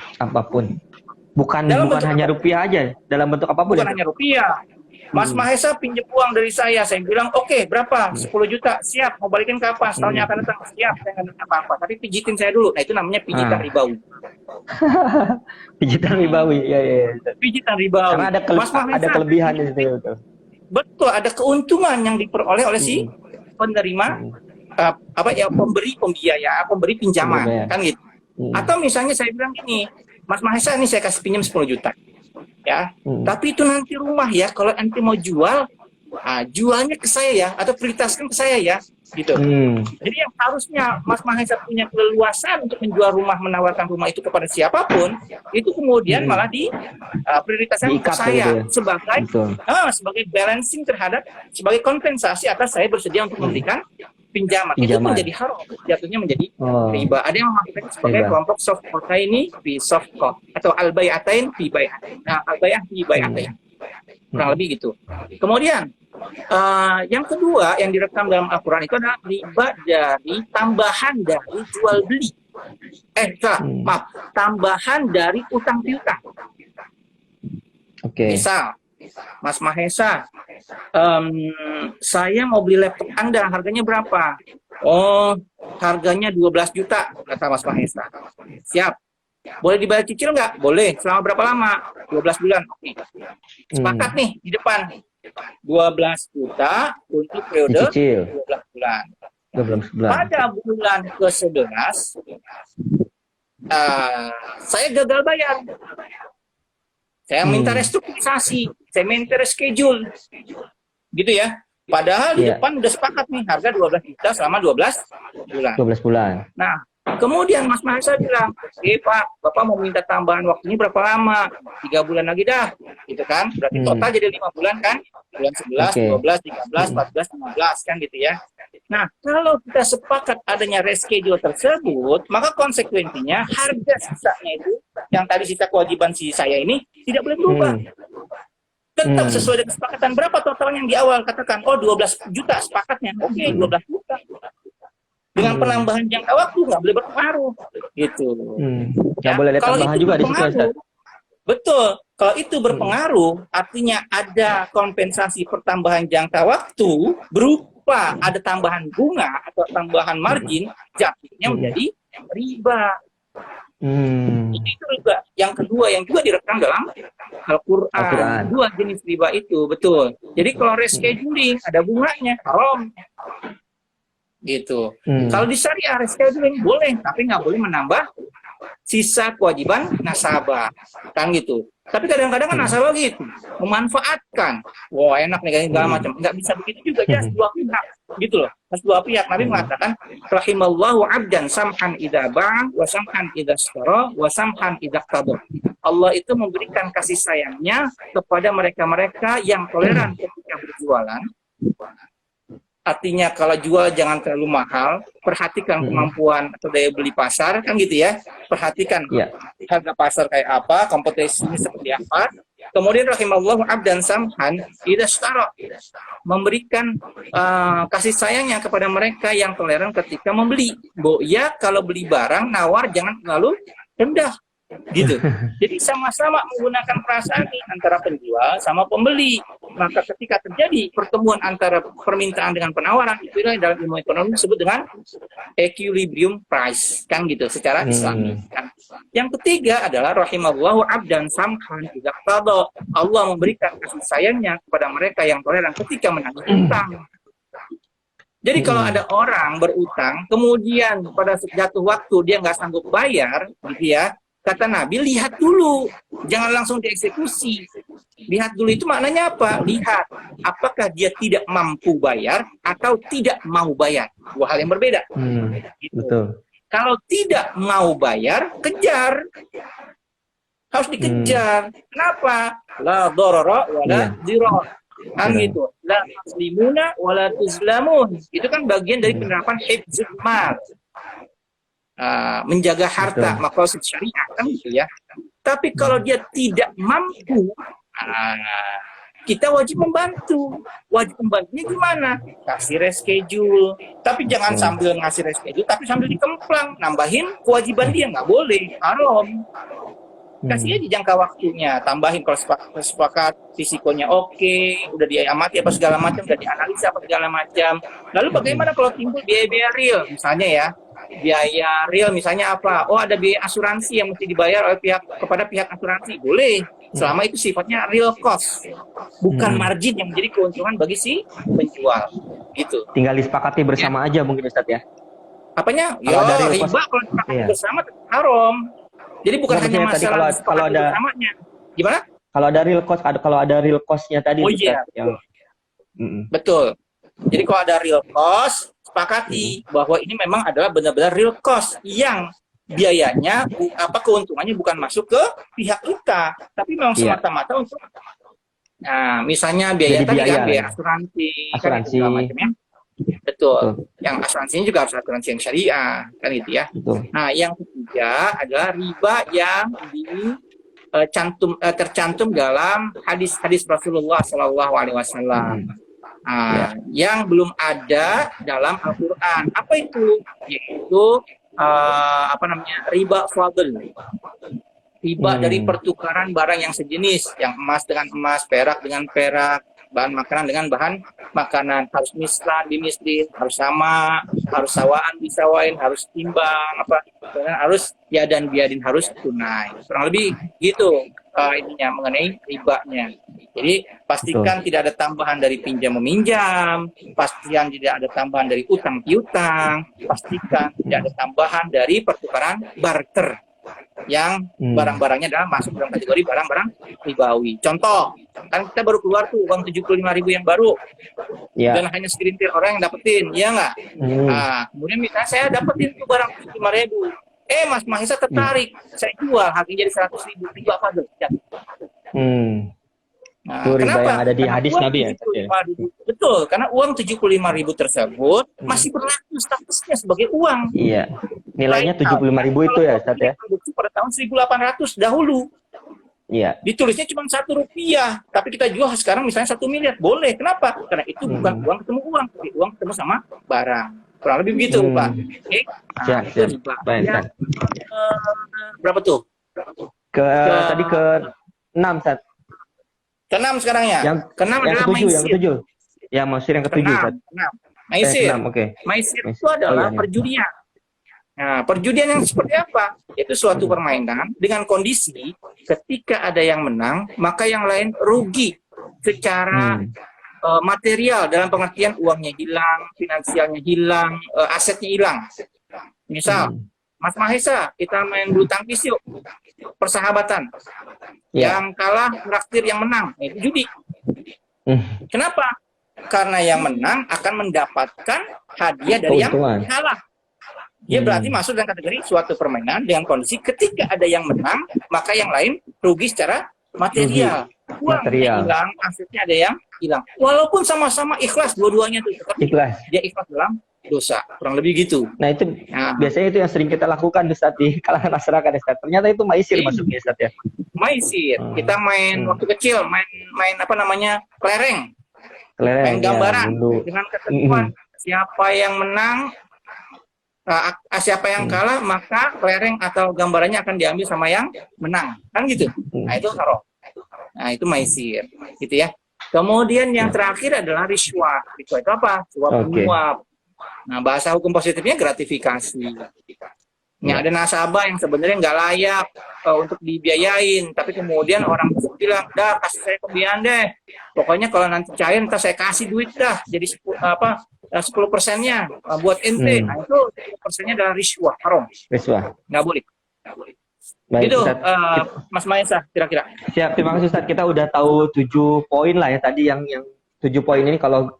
Bukan hanya rupiah aja, dalam bentuk apapun. Bukan hanya rupiah. Mas Mahesa pinjam uang dari saya bilang, oke, berapa? 10 juta, siap, mau balikin kapan? Setahunnya akan datang, siap, saya nggak minta apa-apa, tapi pijitin saya dulu. Nah, itu namanya pijitan ribawi. Pijitan ribawi, ya. Pijitan ribawi. Karena ada kelebihan di situ. Betul, ada keuntungan yang diperoleh oleh si penerima, pemberi pinjaman, kan gitu. Atau misalnya saya bilang gini, Mas Mahesa, ini saya kasih pinjam 10 juta. Ya, tapi itu nanti rumah ya, kalau nanti mau jual, jualnya ke saya ya, atau prioritaskan ke saya ya, gitu. Jadi yang harusnya Mas Mahesa punya keleluasan untuk menjual rumah, menawarkan rumah itu kepada siapapun, itu kemudian malah prioritaskan ke saya sebagai balancing terhadap, sebagai kompensasi atas saya bersedia untuk memberikan pinjaman. Itu menjadi haram, jatuhnya menjadi riba. Ada yang memakai sebagai kelompok soft ini fi soft cost, atau al-bai'atain fi bai'atain. Nah, al-bai'ah fi bai'atain. Kurang lebih gitu. Kemudian yang kedua yang direkam dalam Al-Quran itu adalah riba dari tambahan dari jual beli. Tambahan dari utang piutang. Misal, Mas Mahesa, saya mau beli laptop Anda, harganya berapa? Oh, harganya 12 juta, kata Mas Mahesa. Siap. Boleh dibayar cicil nggak? Boleh. Selama berapa lama? 12 bulan. Oke. Sepakat nih di depan. 12 juta untuk periode 12 bulan. Pada bulan ke-11, saya gagal bayar. Saya minta restrukturisasi, saya minta reschedule, gitu ya. Padahal di depan udah sepakat nih, harga 12 juta selama 12 bulan. 12 bulan. Nah, kemudian Mas Mahesa bilang, Pak, Bapak mau minta tambahan waktunya berapa lama? 3 bulan lagi dah, gitu kan. Berarti total jadi 5 bulan kan? Bulan 11, 12, 13, 14, 15 kan gitu ya. Nah, kalau kita sepakat adanya reschedule tersebut, maka konsekuensinya harga sisanya itu, yang tadi sisa kewajiban si saya ini, tidak boleh berubah. Tetap sesuai dengan kesepakatan. Berapa totalnya yang di awal? Katakan, oh 12 juta sepakatnya. Oke, 12 juta. Dengan penambahan jangka waktu, nggak boleh berpengaruh. Gitu. Nggak boleh ada tambahan juga di situ, Ustaz. Betul. Kalau itu berpengaruh, artinya ada kompensasi pertambahan jangka waktu berupa ada tambahan bunga atau tambahan margin, jatuhnya menjadi riba. Itu riba. Yang kedua yang juga direkam dalam Al-Quran. Dua jenis riba itu, betul. Jadi kalau rescheduling ada bunganya, haram. Gitu. Kalau di syariah rescheduling boleh, tapi nggak boleh menambah sisa kewajiban nasabah, kan gitu. Tapi kadang-kadang kan nasabah gitu, memanfaatkan, wah enak nih segala macam. Nggak bisa begitu juga, ya dua pihak, gitu loh. Harus dua pihak. Nabi mengatakan, rahimallahu abdan samhan idza ba'a wa samhan idza ishtara wa samhan idza qada. Allah itu memberikan kasih sayangnya kepada mereka-mereka yang toleran ketika berjualan. Artinya kalau jual jangan terlalu mahal, perhatikan kemampuan atau daya beli pasar, kan gitu ya. Perhatikan harga pasar kayak apa, kompetisinya seperti apa. Kemudian rahimallahu abdan samhan idza ishtara, memberikan kasih sayangnya kepada mereka yang toleran ketika membeli. Ya kalau beli barang nawar jangan terlalu rendah. Gitu. Jadi sama-sama menggunakan perasaan antara penjual sama pembeli. Maka ketika terjadi pertemuan antara permintaan dengan penawaran, itu dalam ilmu ekonomi disebut dengan equilibrium price, kan gitu secara Islami. Kan. Yang ketiga adalah rahimallahu abdan samhan idza qada. Allah memberikan kasih sayangnya kepada mereka yang toleran ketika menagih utang. Jadi kalau ada orang berutang, kemudian pada jatuh waktu dia nggak sanggup bayar, gitu ya. Kata Nabi, lihat dulu, jangan langsung dieksekusi. Lihat dulu itu maknanya apa? Lihat, apakah dia tidak mampu bayar atau tidak mau bayar. Dua hal yang berbeda. Gitu. Betul. Kalau tidak mau bayar, kejar. Harus dikejar. Kenapa? La dharara wa la dirar. Kan gitu. La muslimuna wa la tuzlamun. Itu kan bagian dari penerapan hifdzul mal. Menjaga harta, maqasid syariah, kan gitu ya. Tapi kalau dia tidak mampu, kita wajib membantu. Wajib membantunya gimana? Kasih reschedule. Tapi jangan sambil ngasih reschedule, tapi sambil dikemplang, nambahin kewajiban dia, nggak boleh, haram. Kasih aja jangka waktunya, tambahin kalau sepakat risikonya oke, udah diamati apa segala macam, udah dianalisa apa segala macam. Lalu bagaimana kalau timbul biaya-biaya real, misalnya ya, biaya real misalnya apa? Oh ada biaya asuransi yang mesti dibayar oleh kepada pihak asuransi, boleh, selama itu sifatnya real cost, bukan margin yang menjadi keuntungan bagi si penjual. Gitu. Tinggal disepakati bersama aja mungkin Ustaz ya. Apanya? Ya riba kalau disepakati bersama haram. Jadi bukan hanya masalah kalau ada bersamanya. Gimana? Kalau ada real cost, kalau ada real cost-nya tadi. Iya. Betul. Jadi kalau ada real cost, sepakati bahwa ini memang adalah benar-benar real cost yang biayanya keuntungannya bukan masuk ke pihak kita, tapi memang semata-mata untuk misalnya biaya tadi kan biaya asuransi. Kan, macamnya. Betul. Yang asuransinya juga harus asuransi yang syariah, kan itu ya. Betul. Nah, yang ketiga adalah riba yang tercantum dalam hadis-hadis Rasulullah Shallallahu Alaihi Wasallam. Yang belum ada dalam Al-Quran. Apa itu? Yaitu riba fadl. Riba dari pertukaran barang yang sejenis, yang emas dengan emas, perak dengan perak, bahan makanan dengan bahan makanan, harus mislan bimislin, harus sama, harus sawaan bisawain, harus timbang, harus yadan biadin, harus tunai. Kurang lebih gitu ininya mengenai ribanya. Jadi pastikan tidak ada tambahan dari pinjam meminjam, pastikan tidak ada tambahan dari utang piutang, pastikan tidak ada tambahan dari pertukaran barter yang barang-barangnya adalah masuk dalam kategori barang-barang ribawi. Contoh, kan kita baru keluar tuh uang 75.000 yang baru, dan hanya segelintir orang yang dapetin, ya nggak? Kemudian misalnya saya dapetin tuh barang 75.000, Mas Mahesa tertarik, saya jual, harganya jadi 100.000, riba apa tuh? Itu riba Kenapa? yang ada di Karena hadis uang Nabi ya, Ustaz, ya? 75.000, betul, karena uang 75.000 tersebut masih berlaku statusnya sebagai uang. Iya. Nilainya Lain halnya 75.000 itu kalau ya, uang Ustaz, ini ya? produksi pada tahun 1800 dahulu. Iya. Ditulisnya cuma Rp1, tapi kita jual sekarang misalnya 1 miliar. Boleh. Kenapa? Karena itu bukan uang ketemu uang, tapi uang ketemu sama barang. Kurang lebih begitu, Pak. Oke? Nah, Siap, itu siap. riba. Baik, Ya, Ustaz. berapa tuh? Tadi ke 6, Ustaz. Keenam sekarang ya. Yang Keenam yang adalah ketujuh, yang maisir. ketujuh. Ya, maksir yang ketujuh, Ustaz. Keenam. Maisir. Keenam, oke. Maisir itu Oh, adalah iya, iya. perjudian. Nah, perjudian yang seperti apa? Itu suatu permainan dengan kondisi ketika ada yang menang, maka yang lain rugi secara material, dalam pengertian uangnya hilang, finansialnya hilang, asetnya hilang. Misal, Mas Mahesa, kita main bulu tangkis yuk, persahabatan. Ya. Yang kalah traktir yang menang, nah, itu judi. Kenapa? Karena yang menang akan mendapatkan hadiah dari yang Keuntungan. kalah. Dia berarti masuk dalam kategori suatu permainan dengan kondisi ketika ada yang menang, maka yang lain rugi secara material. Uangnya hilang, asetnya ada yang hilang. Walaupun sama-sama ikhlas dua-duanya itu, Ikhlas. dia ikhlas dalam dosa, kurang lebih gitu. Nah, itu biasanya itu yang sering kita lakukan, Ustaz, di kalangan masyarakat, Ustaz. Ternyata itu maisir masuknya, Ustaz, ya. Maisir. Kita main waktu kecil, main apa namanya? Kelereng. Main gambaran dengan ketentuan siapa yang menang, siapa yang kalah, maka kelereng atau gambarannya akan diambil sama yang menang, kan gitu. Nah, itu haram. Nah, itu maisir, gitu ya. Kemudian yang terakhir adalah riswah. Riswah itu apa? Suap menyuap. Nah, bahasa hukum positifnya gratifikasi. Ada nasabah yang sebenarnya nggak layak untuk dibiayain, tapi kemudian orang bilang, dah kasih saya pembiayaan deh. Pokoknya kalau nanti cair, ntar saya kasih duit dah. Jadi 10%-nya buat ente. Nah, itu 10%-nya adalah riswah, haram. Riswah. Nggak boleh. Baik, Gitu, Ustaz. Mas Mahesa, kira-kira. Siap, terima kasih, Ustaz. Kita udah tahu 7 poin lah ya tadi, yang 7 poin ini kalau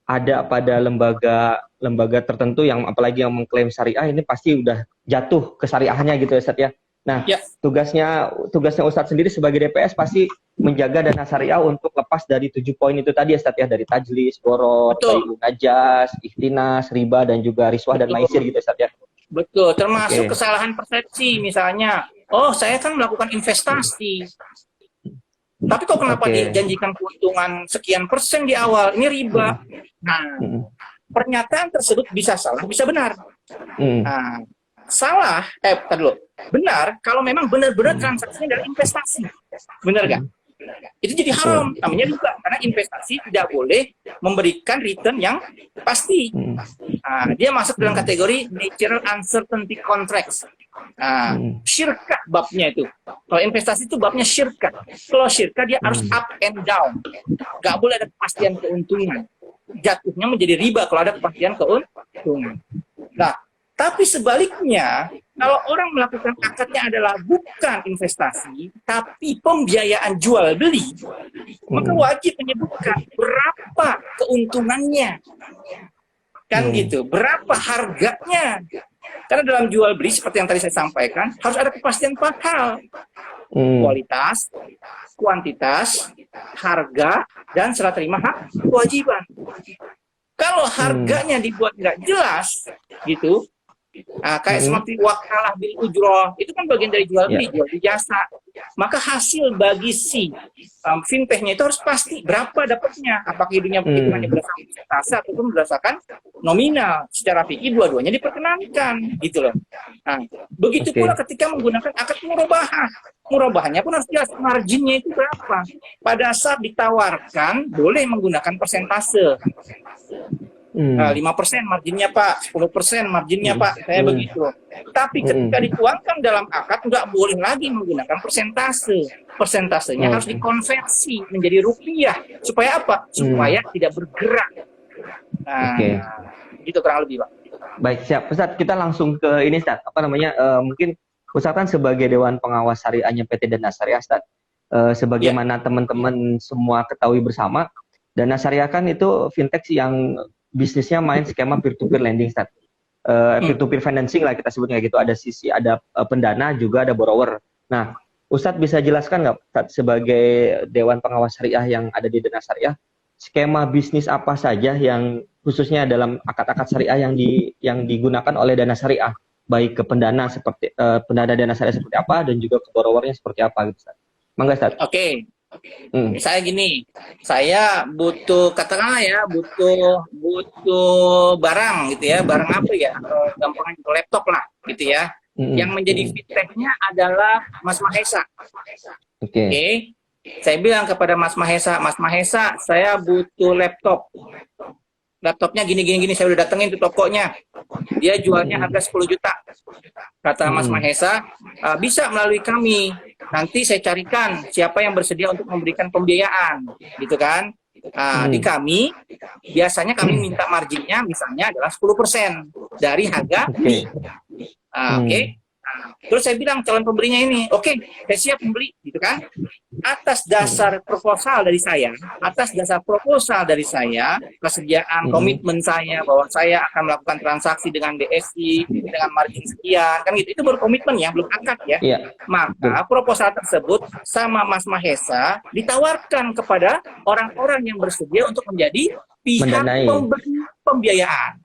ada pada lembaga tertentu yang apalagi yang mengklaim syariah, ini pasti udah jatuh ke syariahnya gitu ya, Ustaz, ya. Nah, tugasnya Ustadz sendiri sebagai DPS pasti menjaga dana syariah untuk lepas dari 7 poin itu tadi ya, Ustadz, ya, dari tajlis, borot, najas, ikhtinas, riba, dan juga riswah dan maisir gitu, Ustadz, ya. Betul, termasuk kesalahan persepsi, misalnya, oh saya kan melakukan investasi, tapi kok kenapa dijanjikan keuntungan sekian persen di awal, ini riba. Nah, pernyataan tersebut bisa salah, bisa benar. Nah, salah, tadi dulu, benar kalau memang benar-benar transaksinya adalah investasi, benar gak? Itu jadi haram, namanya riba, karena investasi tidak boleh memberikan return yang pasti. Dia masuk dalam kategori natural uncertainty contracts. Syirkah babnya itu. Kalau investasi itu babnya syirkah. Kalau syirkah dia harus up and down, nggak boleh ada kepastian keuntungan. Jatuhnya menjadi riba kalau ada kepastian keuntungan. Nah, tapi sebaliknya, kalau orang melakukan akadnya adalah bukan investasi, tapi pembiayaan jual beli, maka wajib menyebutkan berapa keuntungannya. Kan gitu, berapa harganya. Karena dalam jual beli, seperti yang tadi saya sampaikan, harus ada kepastian 4 hal. Kualitas, kuantitas, harga, dan serah terima hak kewajiban. Kalau harganya dibuat nggak jelas, gitu, kayak seperti wakalah bil ujroh, itu kan bagian dari jual beli, jual beli jasa. Maka hasil bagi si fintechnya itu harus pasti berapa dapatnya. Apakah hitungannya berdasarkan persentase ataupun berdasarkan nominal. Secara fikih dua-duanya diperkenankan, gitu loh. Nah, begitu pula ketika menggunakan akad murabahah. Murabahahnya pun harus jelas marginnya itu berapa. Pada saat ditawarkan boleh menggunakan persentase. 5% marginnya Pak, 10% marginnya Pak, saya begitu. Tapi ketika dituangkan dalam akad nggak boleh lagi menggunakan persentase. Persentasenya harus dikonversi menjadi rupiah. Supaya apa? Supaya tidak bergerak. Nah, gitu kurang lebih Pak. Baik, siap. Ustaz, kita langsung ke ini, Ustaz. Apa namanya? Mungkin Ustaz kan sebagai Dewan Pengawas Syariahnya PT Dana Syariah, Ustaz. Sebagaimana teman-teman semua ketahui bersama, Dana Syariah kan itu fintech yang bisnisnya main skema peer-to-peer lending, Ustaz. Peer-to-peer financing lah kita sebutnya gitu. Ada sisi, ada pendana, juga ada borrower. Nah, Ustadz bisa jelaskan nggak, Ustadz, sebagai Dewan Pengawas Syariah yang ada di Dana Syariah, skema bisnis apa saja yang khususnya dalam akad-akad syariah yang digunakan oleh Dana Syariah, baik ke pendana seperti pendana Dana Syariah seperti apa dan juga ke borrowernya seperti apa gitu, Ustadz. Mangga, Ustadz. Oke. Misalnya gini, saya butuh, katakanlah ya, butuh barang gitu ya, barang apa ya, gampangnya laptop lah gitu ya. Yang menjadi fintechnya adalah Mas Mahesa. Oke. Saya bilang kepada Mas Mahesa, saya butuh laptop. Laptopnya gini, saya udah datengin ke tokonya. Dia jualnya harga 10 juta. Kata Mas Mahesa, bisa melalui kami. Nanti saya carikan siapa yang bersedia untuk memberikan pembiayaan. Gitu kan. Di kami, biasanya kami minta marginnya misalnya adalah 10% dari harga beli. Oke. Terus saya bilang calon pembelinya ini, oke, saya siap membeli, gitu kan? Atas dasar proposal dari saya, kesediaan komitmen saya bahwa saya akan melakukan transaksi dengan DSI dengan margin sekian, kan gitu. Itu baru komitmen ya, belum akad ya. Maka proposal tersebut sama Mas Mahesa ditawarkan kepada orang-orang yang bersedia untuk menjadi pihak pemberi pembiayaan.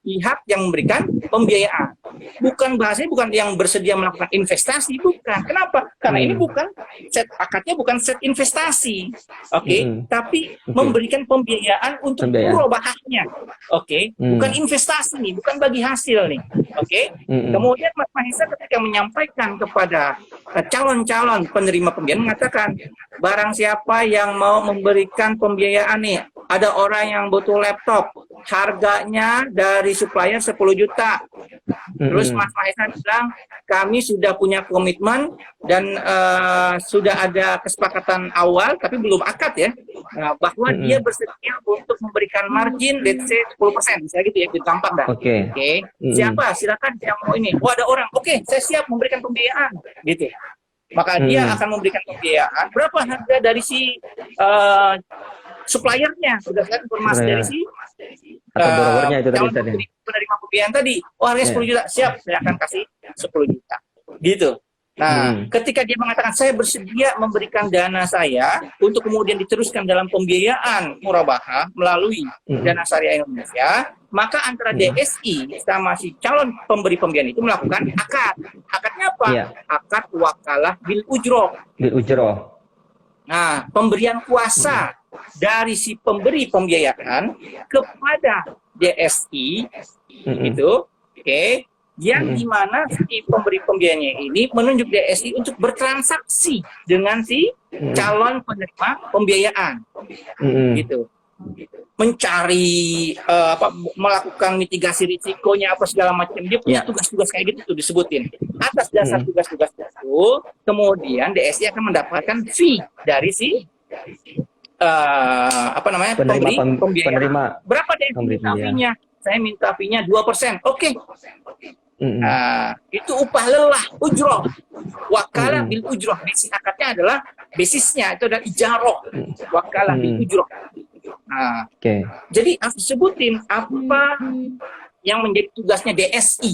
Pihak yang memberikan pembiayaan. Bahasanya bukan yang bersedia melakukan investasi, bukan. Kenapa? Karena ini bukan akadnya bukan set investasi. Tapi memberikan pembiayaan untuk murabahahnya. Bukan investasi nih, bukan bagi hasil nih. Kemudian Mas Mahesa ketika menyampaikan kepada calon-calon penerima pembiayaan mengatakan, barang siapa yang mau memberikan pembiayaan nih, ada orang yang butuh laptop, harganya dari supplier 10 juta. Terus Mas Mahesa bilang, kami sudah punya komitmen dan sudah ada kesepakatan awal, tapi belum akad ya, bahwa dia bersedia untuk memberikan margin, let's say 10%, misalnya gitu ya, itu gampang dah. Siapa? Silakan yang mau ini. Oh, ada orang, saya siap memberikan pembiayaan, gitu. Maka dia akan memberikan pembiayaan. Berapa harga dari si suppliernya, berdasarkan informasi dari si penerima pembiayaan tadi. Oh, harganya 10 juta, siap, saya akan kasih 10 juta. Gitu. Nah, ketika dia mengatakan saya bersedia memberikan dana saya untuk kemudian diteruskan dalam pembiayaan murabahah melalui Dana Syariah Indonesia, maka antara DSI sama si calon pemberi pembiayaan itu melakukan akad. Akadnya apa? Akad wakalah bil ujroh. Nah, pemberian kuasa dari si pemberi pembiayaan kepada DSI itu, yang dimana si pemberi pembiayaannya ini menunjuk DSI untuk bertransaksi dengan si calon penerima pembiayaan, gitu. Mencari melakukan mitigasi risikonya apa segala macam, dia punya tugas-tugas kayak gitu tuh disebutin. Atas dasar tugas-tugas itu kemudian DSI akan mendapatkan fee dari si pemberi pembiayaan. Berapa DSI minta fee-nya? Saya minta fee-nya 2%. Itu upah lelah, ujroh. Wakalah bil ujroh. Basis akadnya adalah, basisnya itu adalah ijaroh. Wakalah bil ujroh. Jadi harus sebutin apa yang menjadi tugasnya DSI,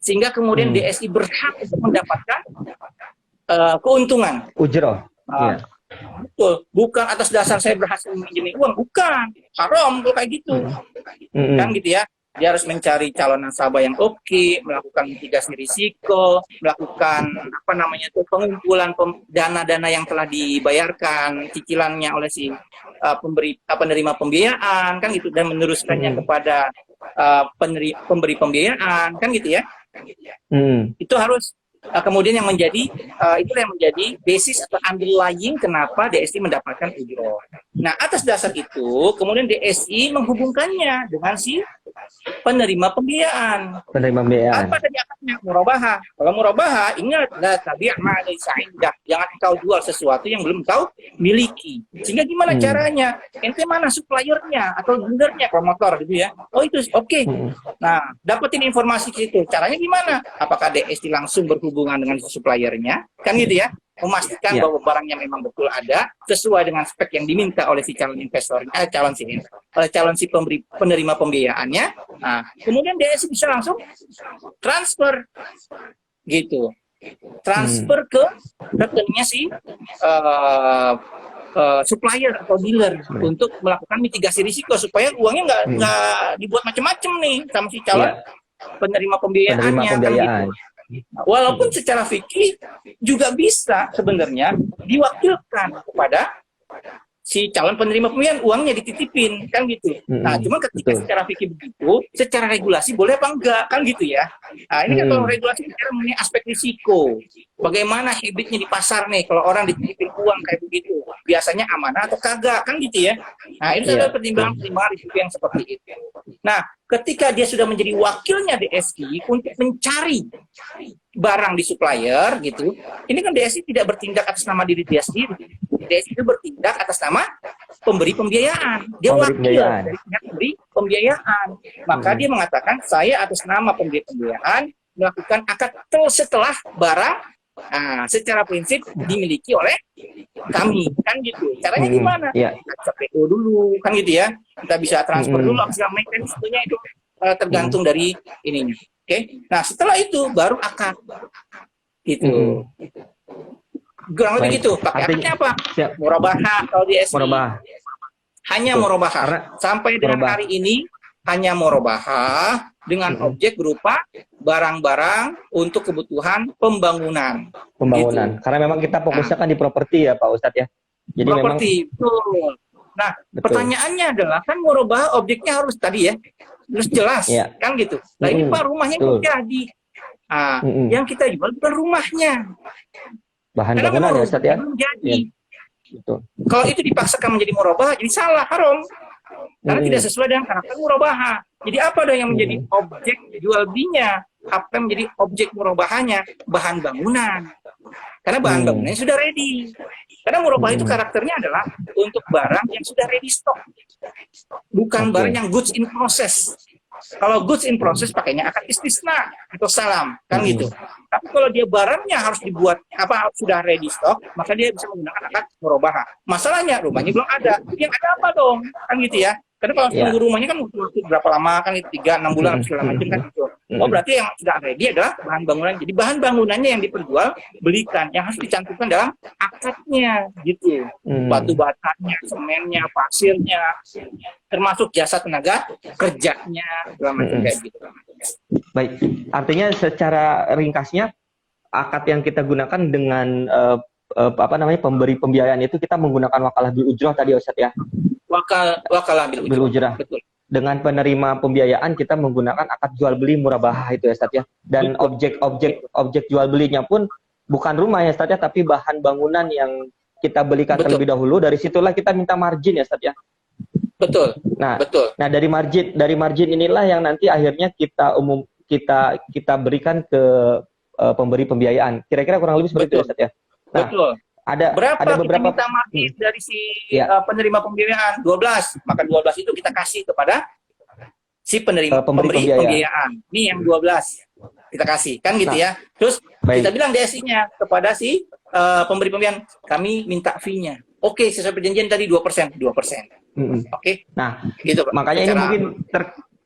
sehingga kemudian DSI berhak untuk mendapatkan keuntungan. Ujroh. Betul. Bukan atas dasar saya berhasil meminjami uang, bukan. Haram kalau kayak gitu. Kan gitu ya. Dia harus mencari calon nasabah yang melakukan mitigasi risiko, melakukan pengumpulan dana-dana yang telah dibayarkan cicilannya oleh si penerima pembiayaan, kan gitu, dan meneruskannya kepada pemberi pembiayaan, kan gitu ya. Itu harus kemudian yang menjadi itulah yang menjadi basis atau underlying kenapa DSI mendapatkan ujroh. Nah, atas dasar itu kemudian DSI menghubungkannya dengan si penerima pembiayaan. Apa tadi akadnya? Murabahah. Kalau murabahah, ingat, la tabi' ma laysa indak. Jangan engkau jual sesuatu yang belum kau miliki. Sehingga gimana caranya? Ente mana suppliernya atau vendornya, promotor gitu ya. Oh, itu Nah, dapetin informasi itu. Caranya gimana? Apakah DSI langsung berhubungan dengan suppliernya? Kan gitu ya. Memastikan bahwa barangnya memang betul ada sesuai dengan spek yang diminta oleh si calon investor, calon si penerima pembiayaannya. Nah, kemudian DSI bisa langsung transfer gitu. transfer ke rekeningnya si supplier atau dealer untuk melakukan mitigasi risiko supaya uangnya nggak dibuat macam-macam nih sama si calon penerima pembiayaannya. Kan gitu. Walaupun secara fikih juga bisa sebenarnya diwakilkan kepada si calon penerima pembiayaan, uangnya dititipin, kan gitu. Nah, cuma ketika secara fikih begitu, secara regulasi boleh apa enggak, kan gitu ya. Nah, ini kan kalau regulasi bicara mengenai aspek risiko. Bagaimana habitnya di pasar nih, kalau orang dititipin uang kayak begitu, biasanya amanah atau kagak, kan gitu ya. Nah, itu adalah pertimbangan-pertimbangan risiko yang seperti itu. Nah, ketika dia sudah menjadi wakilnya DSI untuk mencari barang di supplier gitu, ini kan DSI tidak bertindak atas nama diri dia sendiri. DSI itu bertindak atas nama pemberi pembiayaan. Dia wakil dari pihak pemberi pembiayaan. Maka dia mengatakan, saya atas nama pemberi pembiayaan melakukan akad setelah barang secara prinsip dimiliki oleh kami, kan gitu. Caranya gimana? Kita PO dulu, kan gitu ya. Kita bisa transfer dulu, mekanismenya itu tergantung dari ininya. Oke. Nah, setelah itu baru akad. Gitu. Kurang lebih gitu. Pakai akadnya apa? Murabaha kalau di SI. Hanya murabaha. Sampai dengan hari ini hanya murabaha dengan objek berupa barang-barang untuk kebutuhan pembangunan. Gitu. Karena memang kita fokusnya kan di properti ya Pak Ustadz ya. Jadi properti, betul. Nah, pertanyaannya adalah kan murabaha objeknya harus tadi ya, harus jelas, kan gitu. Nah ini Pak rumahnya belum jadi. Yang kita jual bukan rumahnya. Bahan bangunan ya Ustadz ya. Belum jadi. Kalau itu dipaksakan menjadi murabaha, jadi salah, haram. Karena tidak sesuai dengan karakter murabaha. Jadi apa dong yang menjadi objek jual belinya? Apa yang menjadi objek murabahanya? Bahan bangunan. Karena bahan bangunannya sudah ready. Karena murabah itu karakternya adalah untuk barang yang sudah ready stock. Bukan barang yang goods in process. Kalau goods in process pakainya akad istisna atau salam, kan gitu. Tapi kalau dia barangnya harus dibuat sudah ready stock, maka dia bisa menggunakan akad murabaha. Masalahnya rumahnya belum ada. Yang ada apa dong? Kan gitu ya. Karena kalau tunggu rumahnya kan butuh waktu berapa lama, kan 3-6 bulan segala macam kan gitu. Oh berarti yang sudah ready adalah bahan bangunan. Jadi bahan bangunannya yang diperjual belikan, yang harus dicantumkan dalam akadnya gitu. Batu batanya, semennya, pasirnya, termasuk jasa tenaga kerjanya, segala macam kayak gitu. Baik, artinya secara ringkasnya akad yang kita gunakan dengan pemberi pembiayaan itu kita menggunakan wakalah bil ujrah tadi Ustadz ya. Wakalah bil ujrah. Betul. Dengan penerima pembiayaan kita menggunakan akad jual beli murabahah itu ya Ustadz ya. Dan objek jual belinya pun bukan rumah ya Ustadz ya, tapi bahan bangunan yang kita belikan terlebih dahulu. Dari situlah kita minta margin ya Ustadz ya. Betul. Nah dari margin inilah yang nanti akhirnya kita berikan ke pemberi pembiayaan. Kira-kira kurang lebih seperti itu Ustadz ya. Nah, betul. Ada beberapa kita minta margin dari si penerima pembiayaan 12, maka 12 itu kita kasih kepada si penerima pemberi pembiayaan. Ini yang 12 kita kasih, kan gitu ya. Terus kita bilang DSI-nya kepada si pemberi pembiayaan, kami minta fee-nya. Oke, sesuai perjanjian tadi 2%. Oke. Nah, gitu. Makanya ini mungkin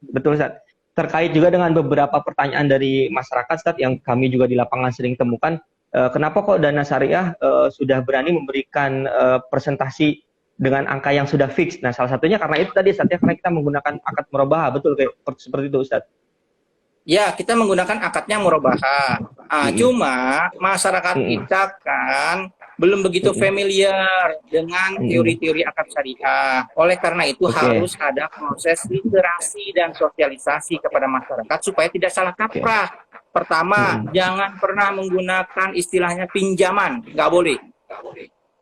betul Ustaz. Terkait juga dengan beberapa pertanyaan dari masyarakat Ustaz yang kami juga di lapangan sering temukan. Kenapa kok Dana Syariah sudah berani memberikan presentasi dengan angka yang sudah fix? Nah, salah satunya karena itu tadi Ustaz ya, karena kita menggunakan akad murabaha, betul kayak seperti itu Ustaz. Ya, kita menggunakan akadnya murabaha. Cuma masyarakat kita kan belum begitu familiar dengan teori-teori akad syariah. Oleh karena itu harus ada proses literasi dan sosialisasi kepada masyarakat supaya tidak salah kaprah. Pertama, jangan pernah menggunakan istilahnya pinjaman, nggak boleh.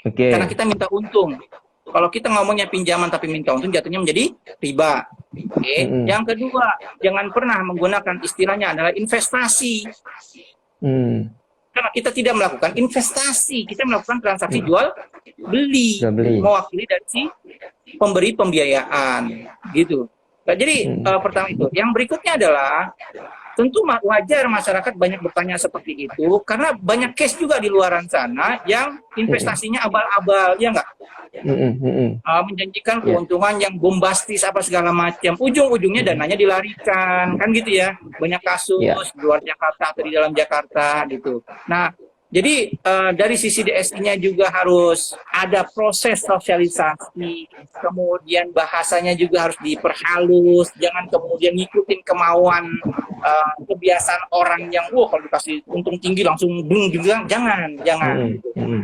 Karena kita minta untung. Kalau kita ngomongnya pinjaman tapi minta untung, jatuhnya menjadi riba. Yang kedua, jangan pernah menggunakan istilahnya adalah investasi. Karena kita tidak melakukan investasi, kita melakukan transaksi jual beli, mewakili dari si pemberi pembiayaan, gitu. Nah, jadi pertama itu. Yang berikutnya adalah tentu wajar masyarakat banyak bertanya seperti itu karena banyak case juga di luaran sana yang investasinya abal-abal, ya nggak? menjanjikan keuntungan yang bombastis apa segala macam. Ujung-ujungnya dananya dilarikan, kan gitu ya. Banyak kasus di luar Jakarta atau di dalam Jakarta gitu. Nah, jadi dari sisi DSI-nya juga harus ada proses sosialisasi, kemudian bahasanya juga harus diperhalus, jangan kemudian ngikutin kemauan kebiasaan orang yang kalau dikasih untung tinggi langsung bung gitu, jangan.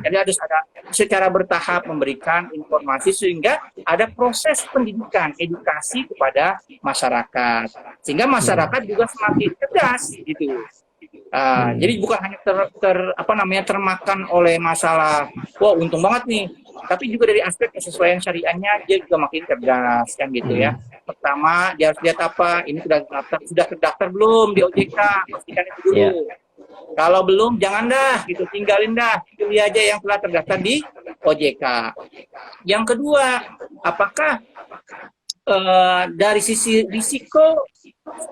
Jadi harus ada secara bertahap memberikan informasi sehingga ada proses pendidikan, edukasi kepada masyarakat, sehingga masyarakat juga semakin cerdas gitu. Jadi bukan hanya termakan oleh masalah, untung banget nih, tapi juga dari aspek kesesuaian syariahnya dia juga makin cerdas kan gitu ya. Pertama dia harus lihat apa, ini sudah terdaftar belum di OJK, pastikan itu dulu. Kalau belum jangan dah gitu, tinggalin dah, pilih aja yang telah terdaftar di OJK. Yang kedua, apakah dari sisi risiko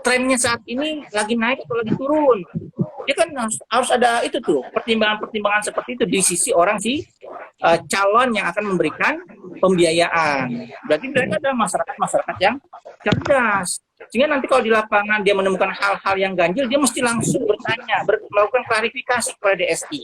trennya saat ini lagi naik atau lagi turun? Dia kan harus ada itu tuh, pertimbangan-pertimbangan seperti itu di sisi orang calon yang akan memberikan pembiayaan. Berarti mereka adalah masyarakat yang cerdas. Sehingga nanti kalau di lapangan dia menemukan hal-hal yang ganjil, dia mesti langsung bertanya, melakukan klarifikasi kepada DSI.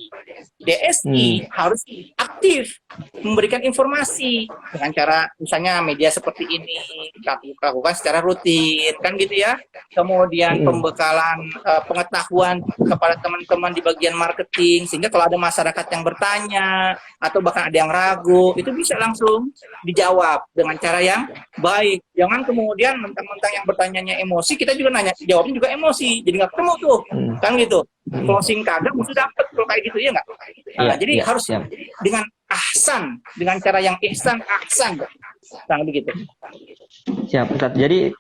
DSI harus aktif memberikan informasi dengan cara misalnya media seperti ini dilakukan secara rutin, kan gitu ya. Kemudian pembekalan pengetahuan kepada teman-teman di bagian marketing, sehingga kalau ada masyarakat yang bertanya atau bahkan ada yang ragu, itu bisa langsung dijawab dengan cara yang baik. Jangan kemudian mentang-mentang yang bertanyanya emosi, kita juga jawabnya juga emosi, jadi nggak ketemu tuh, kan gitu. Closing kagak mesti dapet kalau kayak gitu ya nggak. Jadi harus dengan ahsan, dengan cara yang ahsan, nah begitu. Siap, Ustaz. Jadi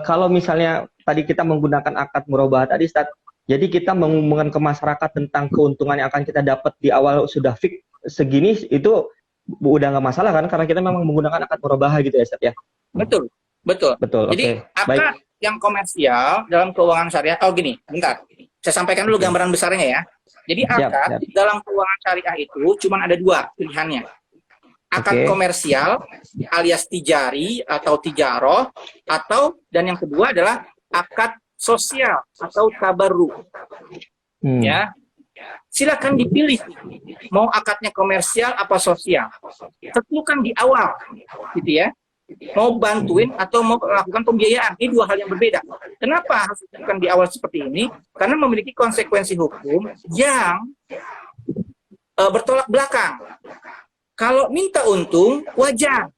kalau misalnya tadi kita menggunakan akad murabahah tadi, Ustaz, jadi kita mengumumkan ke masyarakat tentang keuntungan yang akan kita dapat di awal sudah fix segini, itu udah nggak masalah kan, karena kita memang menggunakan akad murabahah gitu ya, Ustaz ya. Betul. Jadi akad yang komersial dalam keuangan syariah, gini, bentar. Saya sampaikan dulu gambaran besarnya ya. Jadi akad dalam keuangan syariah itu cuma ada dua pilihannya. Akad komersial alias tijari atau tijaroh, dan yang kedua adalah akad sosial atau tabarruk. Ya. Silakan dipilih mau akadnya komersial apa sosial. Tentukan di awal gitu ya. Mau bantuin atau mau melakukan pembiayaan, ini dua hal yang berbeda. Kenapa harus dilakukan di awal seperti ini? Karena memiliki konsekuensi hukum yang bertolak belakang. Kalau minta untung wajar,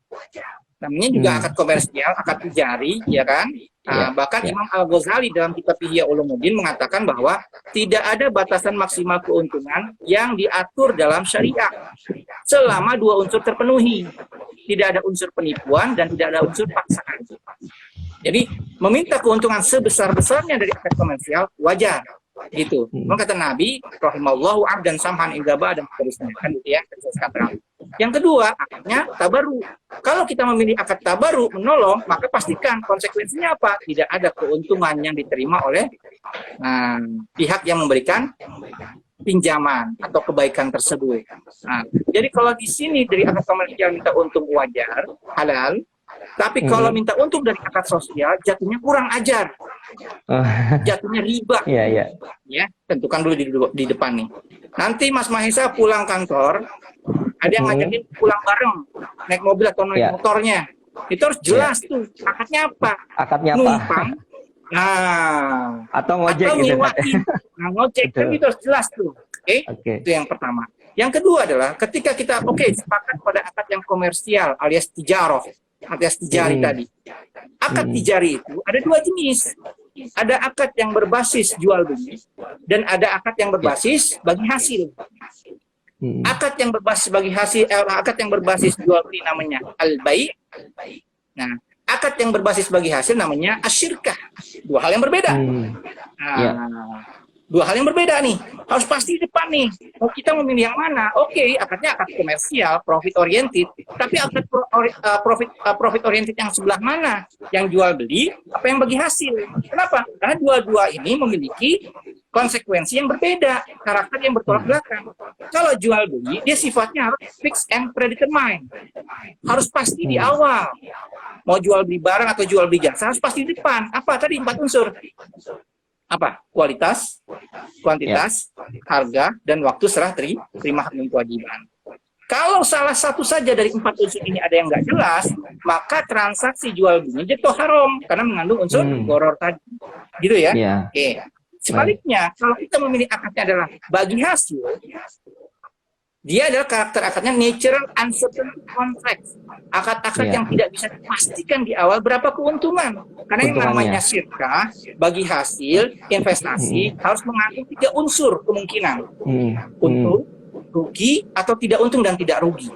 namanya juga akad komersial, akad tijari, ya kan? Bahkan Imam Al-Ghazali dalam kitab Ihya Ulumuddin mengatakan bahwa tidak ada batasan maksimal keuntungan yang diatur dalam syariah selama dua unsur terpenuhi. Tidak ada unsur penipuan dan tidak ada unsur paksaan. Jadi meminta keuntungan sebesar-besarnya dari akad komersial wajar, gitu. Kata Nabi, rahimallahu abdan samhan indaba dan seterusnya, kan gitu ya. Yang kedua, akadnya tabaru. Kalau kita memilih akad tabaru menolong, maka pastikan konsekuensinya apa? Tidak ada keuntungan yang diterima oleh pihak yang memberikan pinjaman atau kebaikan tersebut. Jadi kalau di sini dari akad komersial minta untung wajar, halal, tapi kalau minta untung dari akad sosial jatuhnya kurang ajar, jatuhnya riba. Ya, tentukan dulu di depan nih. Nanti Mas Mahesa pulang kantor, ada yang ngajakin pulang bareng, naik mobil atau naik motornya, itu harus jelas tuh akadnya apa. Numpang. Atau ngojek atau gitu. Ngojek kan itu harus jelas tuh. Itu yang pertama. Yang kedua adalah ketika kita sepakat pada akad yang komersial alias tijaroh, alias tijari tadi. Akad tijari itu ada dua jenis. Ada akad yang berbasis jual beli dan ada akad yang berbasis bagi hasil. Akad yang berbasis bagi hasil, akad yang berbasis jual beli namanya al-bai'. Nah, akad yang berbasis bagi hasil namanya asyirkah. Dua hal yang berbeda. Dua hal yang berbeda nih. Harus pasti di depan nih. Mau kita memilih yang mana? Oke, akadnya akad komersial, profit oriented. Tapi akad profit oriented yang sebelah mana? Yang jual beli, apa yang bagi hasil? Kenapa? Karena dua-dua ini memiliki konsekuensi yang berbeda, karakter yang bertolak belakang. Kalau jual beli, dia sifatnya harus fix and predetermined. Harus pasti di awal. Mau jual beli barang atau jual beli jasa, harus pasti di depan. Apa tadi 4 unsur? Apa? Kualitas, kuantitas, harga, dan waktu serah terima hak dan kewajiban. Kalau salah satu saja dari 4 unsur ini ada yang nggak jelas, maka transaksi jual beli jatuh haram karena mengandung unsur gharar tadi. Gitu ya? Oke. Sebaliknya, kalau kita memilih akadnya adalah bagi hasil, dia adalah karakter akadnya natural uncertain contract. Akad-akad yang tidak bisa dipastikan di awal berapa keuntungan. Karena yang namanya syirkah, bagi hasil, investasi, harus mengandung 3 unsur kemungkinan. Untung, rugi, atau tidak untung dan tidak rugi.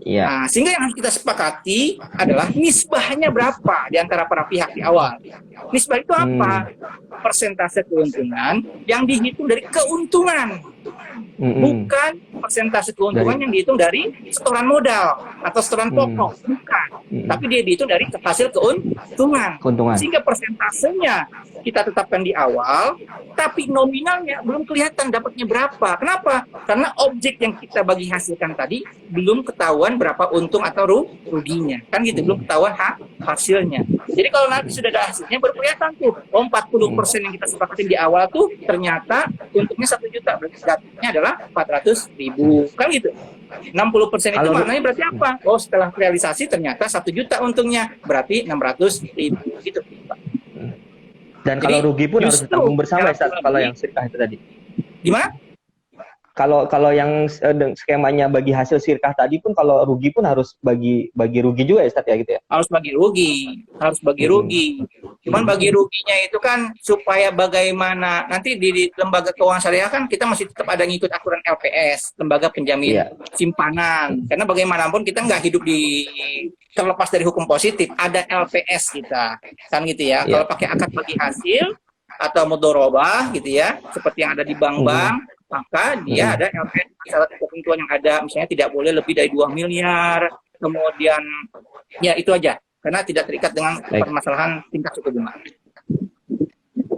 Nah, sehingga yang harus kita sepakati adalah nisbahnya berapa di antara para pihak di awal. Nisbah itu apa? Persentase keuntungan yang dihitung dari keuntungan. Bukan persentase keuntungan yang dihitung dari setoran modal atau setoran pokok, bukan. Tapi dia dihitung dari hasil keuntungan. Sehingga persentasenya kita tetapkan di awal, tapi nominalnya belum kelihatan dapatnya berapa. Kenapa? Karena objek yang kita bagi hasilkan tadi belum ketahuan berapa untung atau ruginya. Kan gitu, belum ketahuan hasilnya. Jadi kalau nanti sudah ada hasilnya, baru kelihatan tuh, 40% yang kita sepakatin di awal tuh ternyata untungnya 1 juta, berarti dapatnya adalah 400.000. Kan gitu. 60% itu maknanya berarti apa? Oh, setelah realisasi ternyata 1 juta untungnya, berarti 600.000. Gitu. Dan jadi, kalau rugi pun harus ditanggung bersama ya, kalau yang sirkah itu tadi. Gimana? Kalau yang skemanya bagi hasil sirkah tadi pun, kalau rugi pun harus bagi rugi juga ya, Ustaz, ya gitu ya? Harus bagi rugi. Cuman bagi ruginya itu kan supaya bagaimana nanti di lembaga keuangan syariah kan kita masih tetap ada ngikut aturan LPS, lembaga penjamin simpanan. Karena bagaimanapun kita nggak hidup terlepas dari hukum positif, ada LPS kita, kan gitu ya. Kalau pakai akad bagi hasil atau mudharabah gitu ya, seperti yang ada di bank-bank, maka dia ada LPS, syarat ketentuan yang ada, misalnya tidak boleh lebih dari 2 miliar, kemudian ya itu aja, karena tidak terikat dengan permasalahan tingkat suku bunga.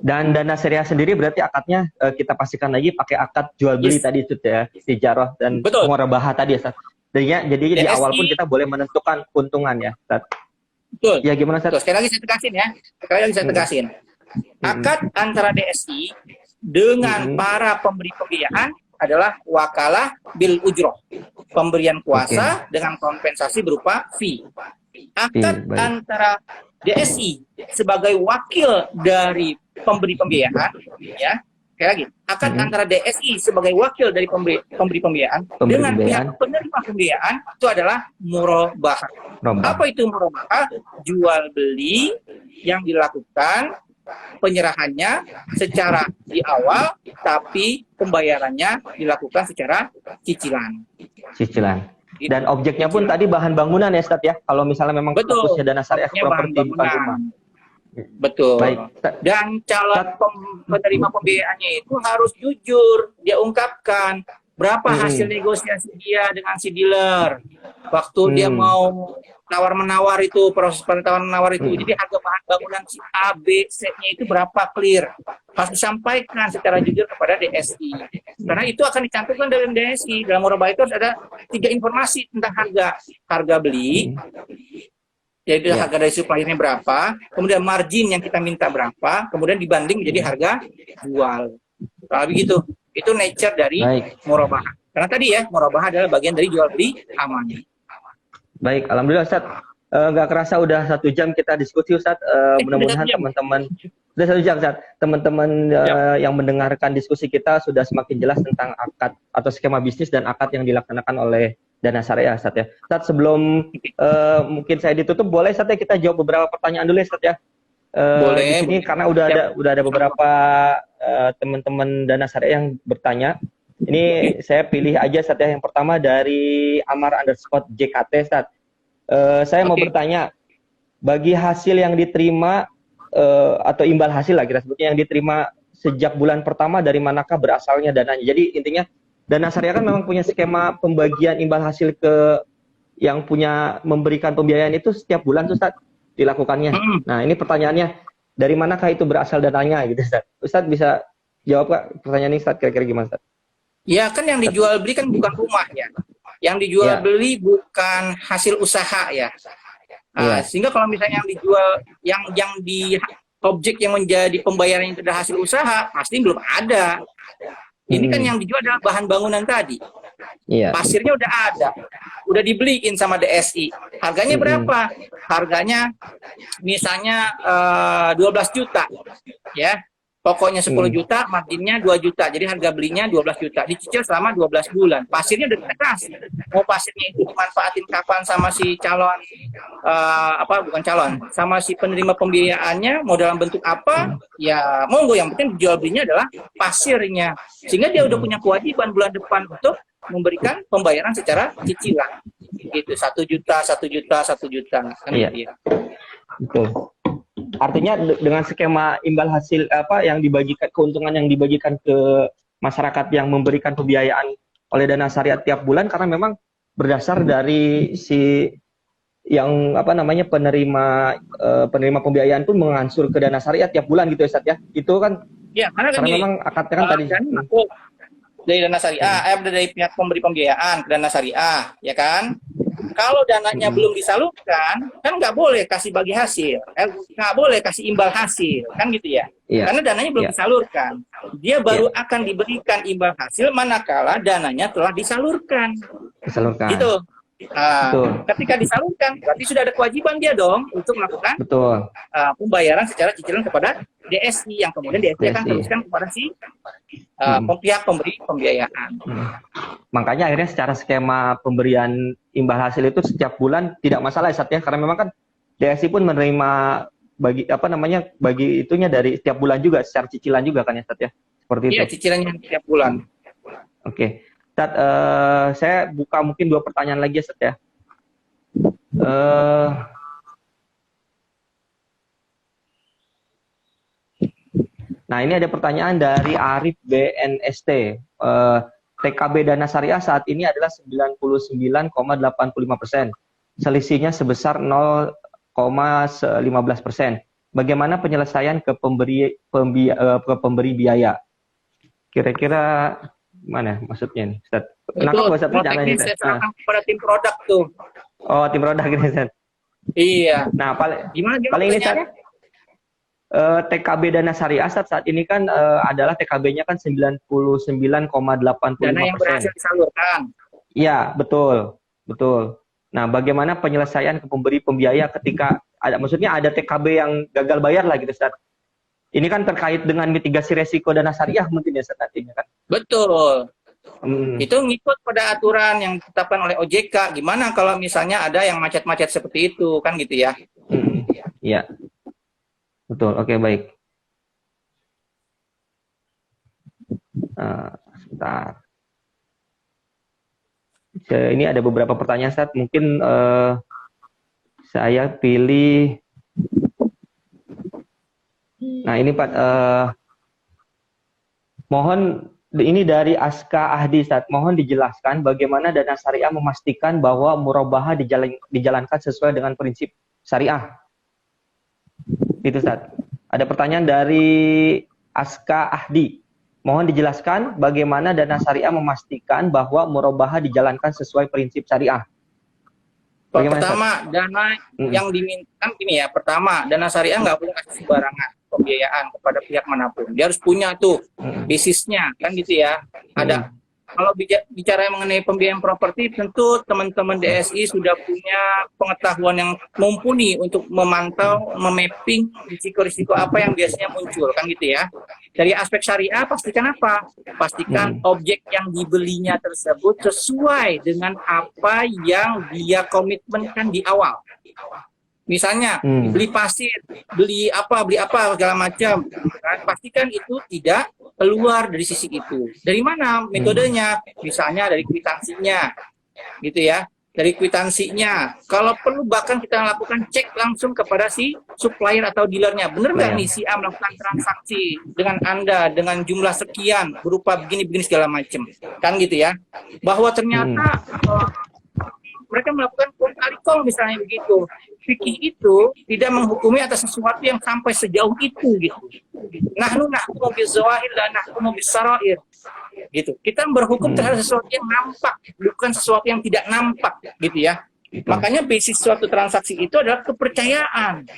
Dan dana syariah sendiri berarti akadnya kita pastikan lagi pakai akad jual beli tadi itu ya, tijarah dan murabahah tadi ya, Ustaz. Jadi di awal pun kita boleh menentukan keuntungan ya, Ustaz. Betul. Ya gimana, Ustaz? Sekali lagi saya tegasin. Akad antara DSI dengan para pemberi pembiayaan adalah wakalah bil ujroh, pemberian kuasa dengan kompensasi berupa fee. Akad antara DSI sebagai wakil dari pemberi pembiayaan, ya, sekali lagi, akad antara DSI sebagai wakil dari pemberi pembiayaan dengan pihak penerima pembiayaan itu adalah murabahah. Apa itu murabahah? Jual beli yang dilakukan penyerahannya secara di awal, tapi pembayarannya dilakukan secara cicilan. Dan objeknya pun tadi bahan bangunan ya, Ustaz ya. Kalau misalnya memang fokusnya dana syariah properti bukan rumah. Betul. Baik. Dan calon penerima pembiayaannya itu harus jujur, dia ungkapkan berapa hasil negosiasi dia dengan si dealer waktu dia mau tawar-menawar itu, proses penawar-menawar itu. Jadi harga bahan bangunan si A, B, C-nya itu berapa, clear. Harus disampaikan secara jujur kepada DSI. Karena itu akan dicantumkan dalam DSI. Dalam murabahah itu harus ada 3 informasi tentang harga. Harga beli, yaitu harga dari suppliernya berapa, kemudian margin yang kita minta berapa, kemudian dibanding menjadi harga jual. Kalau begitu, itu nature dari murabahah. Karena tadi ya, murabahah adalah bagian dari jual beli amanah. Baik, alhamdulillah Ustaz. Nggak kerasa udah 1 jam kita diskusi, Ustaz. Mudah-mudahan teman-teman sudah 1 jam, Ustaz. Teman-teman yang mendengarkan diskusi kita sudah semakin jelas tentang akad atau skema bisnis dan akad yang dilaksanakan oleh dana syariah, Ustaz ya. Ustaz, sebelum mungkin saya ditutup, boleh Ustaz ya kita jawab beberapa pertanyaan dulu ya, Ustaz ya. Boleh. Di sini karena udah ada beberapa teman-teman dana syariah yang bertanya. Ini saya pilih aja, Ustaz ya. Yang pertama dari Amar_JKT, Ustaz. Saya mau bertanya, bagi hasil yang diterima atau imbal hasil lah kita sebutnya, yang diterima sejak bulan pertama dari manakah berasalnya dananya. Jadi intinya Dana Syariah kan memang punya skema pembagian imbal hasil ke yang punya memberikan pembiayaan itu setiap bulan tuh Ustaz dilakukannya. Nah, ini pertanyaannya, dari manakah itu berasal dananya gitu Ustaz? Ustaz bisa jawab Kak pertanyaan ini Ustaz, kira-kira gimana Ustaz? Ya kan yang dijual beli kan bukan rumah ya. Yang dijual Ya. beli bukan hasil usaha ya. Ya. Sehingga kalau misalnya yang dijual yang di objek yang menjadi pembayaran itu adalah hasil usaha, pasti belum ada. Ini kan yang dijual adalah bahan bangunan tadi. Iya. Pasirnya udah ada, udah dibeliin sama DSI. Harganya berapa? Harganya misalnya 12 juta, ya. Pokoknya 10 juta, marginnya 2 juta. Jadi harga belinya 12 juta. Dicicil selama 12 bulan. Pasirnya udah kita kasih. Mau pasirnya itu dimanfaatin kapan sama si calon, bukan calon, sama si penerima pembiayaannya, mau dalam bentuk apa, ya monggo. Yang penting dijual belinya adalah pasirnya. Sehingga dia udah punya kewajiban bulan depan untuk memberikan pembayaran secara cicilan. Itu 1 juta, 1 juta, 1 juta. Kan Iya. gitu ya. Betul. Artinya dengan skema imbal hasil yang dibagikan, keuntungan yang dibagikan ke masyarakat yang memberikan pembiayaan oleh Dana Syariah tiap bulan, karena memang berdasar dari si yang penerima pembiayaan pun mengansur ke Dana Syariah tiap bulan gitu ya Ustaz ya. Itu kan Ya, karena memang akadnya kan tadi masuk dari Dana Syariah, dari pihak pemberi pembiayaan ke Dana Syariah, ya kan? Kalau dananya belum disalurkan, kan nggak boleh kasih bagi hasil, nggak boleh kasih imbal hasil, kan gitu ya? Iya. Karena dananya belum disalurkan. Dia baru akan diberikan imbal hasil manakala dananya telah disalurkan. Disalurkan. Gitu. Betul. Ketika disalurkan, berarti sudah ada kewajiban dia dong untuk melakukan Betul. pembayaran secara cicilan kepada DSI, yang kemudian DSI akan teruskan kepada si pihak pemberi pembiayaan. Makanya akhirnya secara skema pemberian imbal hasil itu setiap bulan tidak masalah Ustaz ya, karena memang kan DSI pun menerima bagi itunya dari setiap bulan juga secara cicilan juga kan ya Ustaz ya. Seperti itu. Iya, cicilannya setiap bulan. Oke. Ustaz, saya buka mungkin 2 pertanyaan lagi ya Ustaz ya. Nah, ini ada pertanyaan dari Arif BNST. TKB Dana Syariah saat ini adalah 99,85%. Selisihnya sebesar 0,15%. Bagaimana penyelesaian ke pemberi biaya? Kira-kira mana maksudnya nih, Ustaz? Itu teknis saya serahkan kepada tim produk tuh. Oh, tim produk ini, Ustaz. Iya. Nah, Gimana paling ini Ustaz, TKB Dana Syariah saat ini kan adalah TKB-nya kan 99,85%. Dana yang berhasil disalurkan. Iya, betul. Nah, bagaimana penyelesaian ke pemberi pembiaya ketika maksudnya ada TKB yang gagal bayar lah gitu, Ustaz. Ini kan terkait dengan mitigasi resiko Dana Syariah mungkin ya, Ustaz, nantinya kan. Betul. Itu ngikut pada aturan yang ditetapkan oleh OJK. Gimana kalau misalnya ada yang macet-macet seperti itu, kan gitu ya? Iya. Betul, oke, baik. Sebentar. Ini ada beberapa pertanyaan, Ustaz. Mungkin saya pilih. Nah, ini Pak. Mohon, ini dari Aska Ahdi, Ustaz. Mohon dijelaskan bagaimana Dana Syariah memastikan bahwa murabahah dijalankan sesuai dengan prinsip syariah. Itu Ustaz. Ada pertanyaan dari Aska Ahdi. Mohon dijelaskan bagaimana Dana Syariah memastikan bahwa murabahah dijalankan sesuai prinsip syariah. Bagaimana, pertama, Ustaz? Dana yang diminta gini ya. Pertama, Dana Syariah nggak boleh kasih sembarangan pembiayaan kepada pihak manapun. Dia harus punya tuh bisnisnya, kan gitu ya. Ada. Kalau bicara mengenai pembiayaan properti, tentu teman-teman DSI sudah punya pengetahuan yang mumpuni untuk memantau, memapping risiko-risiko apa yang biasanya muncul, kan gitu ya. Dari aspek syariah, pastikan apa? Pastikan objek yang dibelinya tersebut sesuai dengan apa yang dia komitmenkan di awal. Misalnya beli pasir, beli apa segala macam, kan? Pastikan itu tidak keluar dari sisi itu. Dari mana metodenya? Misalnya dari kwitansinya, gitu ya. dari kwitansinya. Kalau perlu bahkan kita lakukan cek langsung kepada si supplier atau dealernya. Benar nggak nih si A melakukan transaksi dengan Anda dengan jumlah sekian berupa begini-begini segala macam. Kan gitu ya. Bahwa ternyata mereka melakukan kali call misalnya begitu. Fikih itu tidak menghukumi atas sesuatu yang sampai sejauh itu gitu. Nahnu nahkumu bizawahir dan nahkumu bisarair. Gitu. Kita berhukum terhadap sesuatu yang nampak, bukan sesuatu yang tidak nampak, gitu ya. Makanya basis suatu transaksi itu adalah kepercayaan.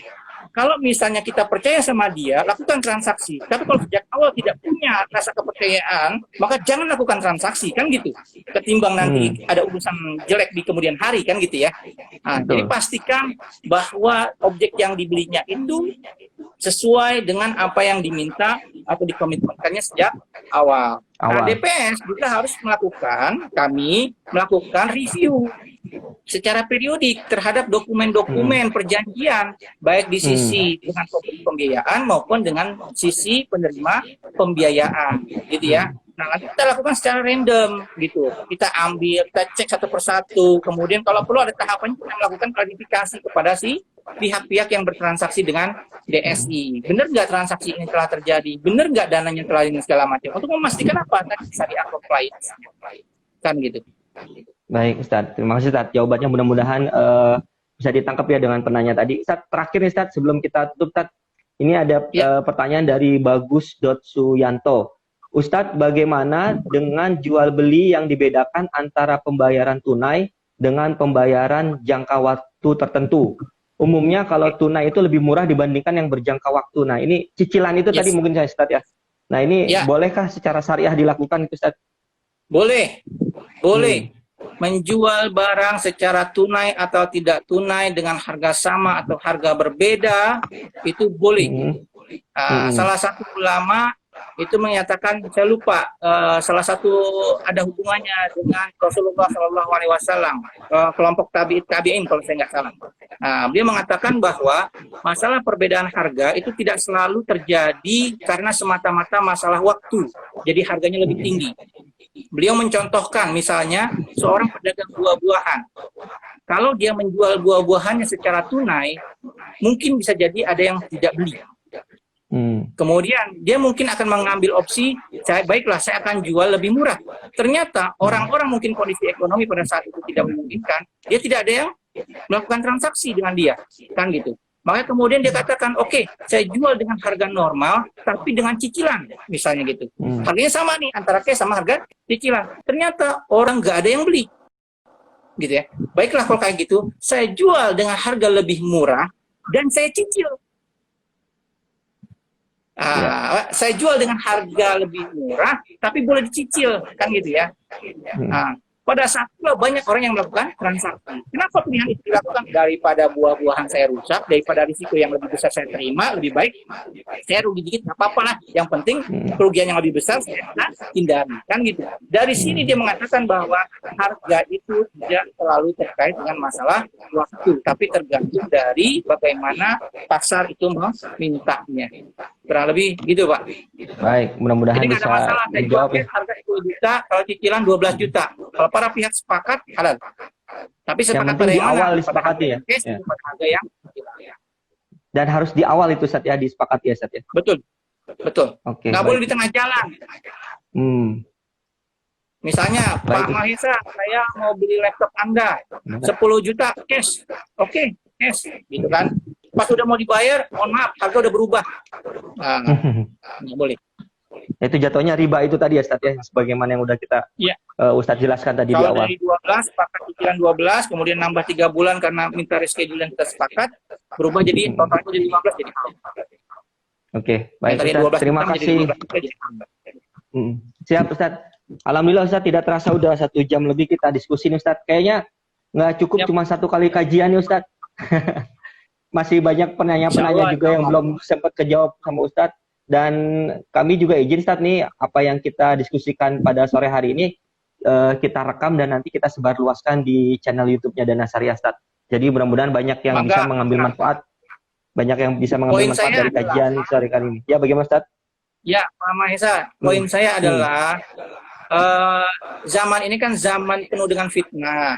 Kalau misalnya kita percaya sama dia, lakukan transaksi. Tapi kalau sejak awal tidak punya rasa kepercayaan, maka jangan lakukan transaksi, kan gitu. Ketimbang nanti ada urusan jelek di kemudian hari, kan gitu ya. Nah, jadi pastikan bahwa objek yang dibelinya itu sesuai dengan apa yang diminta atau dikomitmenkannya sejak awal. Nah, DPS juga harus kami melakukan review secara periodik terhadap dokumen-dokumen perjanjian, baik di sisi dengan pembiayaan maupun dengan sisi penerima pembiayaan, gitu ya. Nah, nanti kita lakukan secara random, gitu. Kita ambil, kita cek satu persatu, kemudian kalau perlu ada tahapannya kita melakukan klarifikasi kepada si pihak-pihak yang bertransaksi dengan DSI. Benar nggak transaksi ini telah terjadi? Benar nggak dananya telah ini segala macam? Untuk memastikan apa? Tadi syariah compliance. Kan gitu. Baik, Ustadz. Terima kasih, Ustadz. Jawabannya mudah-mudahan bisa ditangkap ya dengan penanya tadi. Ustadz, terakhir nih, Ustadz, sebelum kita tutup, Ustadz, ini ada pertanyaan dari Bagus.Suyanto. Ustadz, bagaimana dengan jual beli yang dibedakan antara pembayaran tunai dengan pembayaran jangka waktu tertentu? Umumnya kalau tunai itu lebih murah dibandingkan yang berjangka waktu. Nah, ini cicilan itu tadi mungkin saya, Ustadz, ya. Nah, ini bolehkah secara syariah dilakukan, Ustadz? Boleh. Boleh. Menjual barang secara tunai atau tidak tunai dengan harga sama atau harga berbeda itu boleh. Salah satu ulama itu menyatakan, saya lupa, salah satu ada hubungannya dengan Rasulullah SAW, kelompok tabi'in kalau saya nggak salah. Dia mengatakan bahwa masalah perbedaan harga itu tidak selalu terjadi karena semata-mata masalah waktu, jadi harganya lebih tinggi. Beliau mencontohkan misalnya seorang pedagang buah-buahan. Kalau dia menjual buah-buahannya secara tunai, mungkin bisa jadi ada yang tidak beli. Kemudian dia mungkin akan mengambil opsi, baiklah saya akan jual lebih murah. Ternyata orang-orang mungkin kondisi ekonomi pada saat itu tidak memungkinkan, dia tidak ada yang melakukan transaksi dengan dia, kan gitu. Makanya kemudian dia katakan, oke, saya jual dengan harga normal, tapi dengan cicilan, misalnya gitu. Harganya sama nih, antara cash sama harga cicilan. Ternyata orang nggak ada yang beli, gitu ya. Baiklah kalau kayak gitu, saya jual dengan harga lebih murah dan saya cicil. Saya jual dengan harga lebih murah, tapi boleh dicicil, kan gitu ya. Pada saat itu banyak orang yang melakukan transaksi. Kenapa pilihan itu dilakukan? Daripada buah-buahan saya rusak, daripada risiko yang lebih besar saya terima, lebih baik saya rugi dikit, nggak apa-apa lah. Yang penting kerugian yang lebih besar saya hindari, kan gitu. Dari sini dia mengatakan bahwa harga itu tidak selalu terkait dengan masalah waktu, tapi tergantung dari bagaimana pasar itu memintanya. Kurang lebih gitu, Pak. Baik, mudah-mudahan bisa masalah. dijawab ya. Harga 10 juta, kalau cicilan 12 juta. Kalau para pihak sepakat, halal. Tapi sepakat pada di awal disepakati ya. Harga yang dan harus di awal itu Ustadz ya, disepakati ya, Ustadz ya. Betul. Betul. Oke. Nggak boleh di tengah jalan. Misalnya, Pak Mahesa, saya mau beli laptop Anda 10 juta cash. Oke, cash, gitu kan. Pas udah mau dibayar, mohon maaf, harga udah berubah. Nggak boleh. Itu jatuhnya riba itu tadi ya, Ustadz ya, sebagaimana yang udah kita Ustadz jelaskan tadi di awal. Kalau dari 12, sepakat cicilan 12, kemudian nambah 3 bulan karena minta reschedule yang kita sepakat, berubah jadi total itu jadi 15 jadi. Oke, baik Ustadz, terima kasih. Siap Ustadz. Alhamdulillah Ustadz, tidak terasa udah 1 jam lebih kita diskusi nih Ustadz. Kayaknya nggak cukup cuma 1 kali kajian nih Ustadz. Masih banyak penanya-penanya juga yang belum sempat kejawab sama Ustadz. Dan kami juga izin Ustadz nih, apa yang kita diskusikan pada sore hari ini, kita rekam dan nanti kita sebarluaskan di channel YouTube-nya Dana Syariah Ustadz. Jadi mudah-mudahan banyak yang bisa mengambil manfaat. Banyak yang bisa mengambil manfaat dari kajian sore kali ini. Ya, bagaimana Ustadz? Ya, Pak Mahesa, poin saya adalah zaman ini kan zaman penuh dengan fitnah,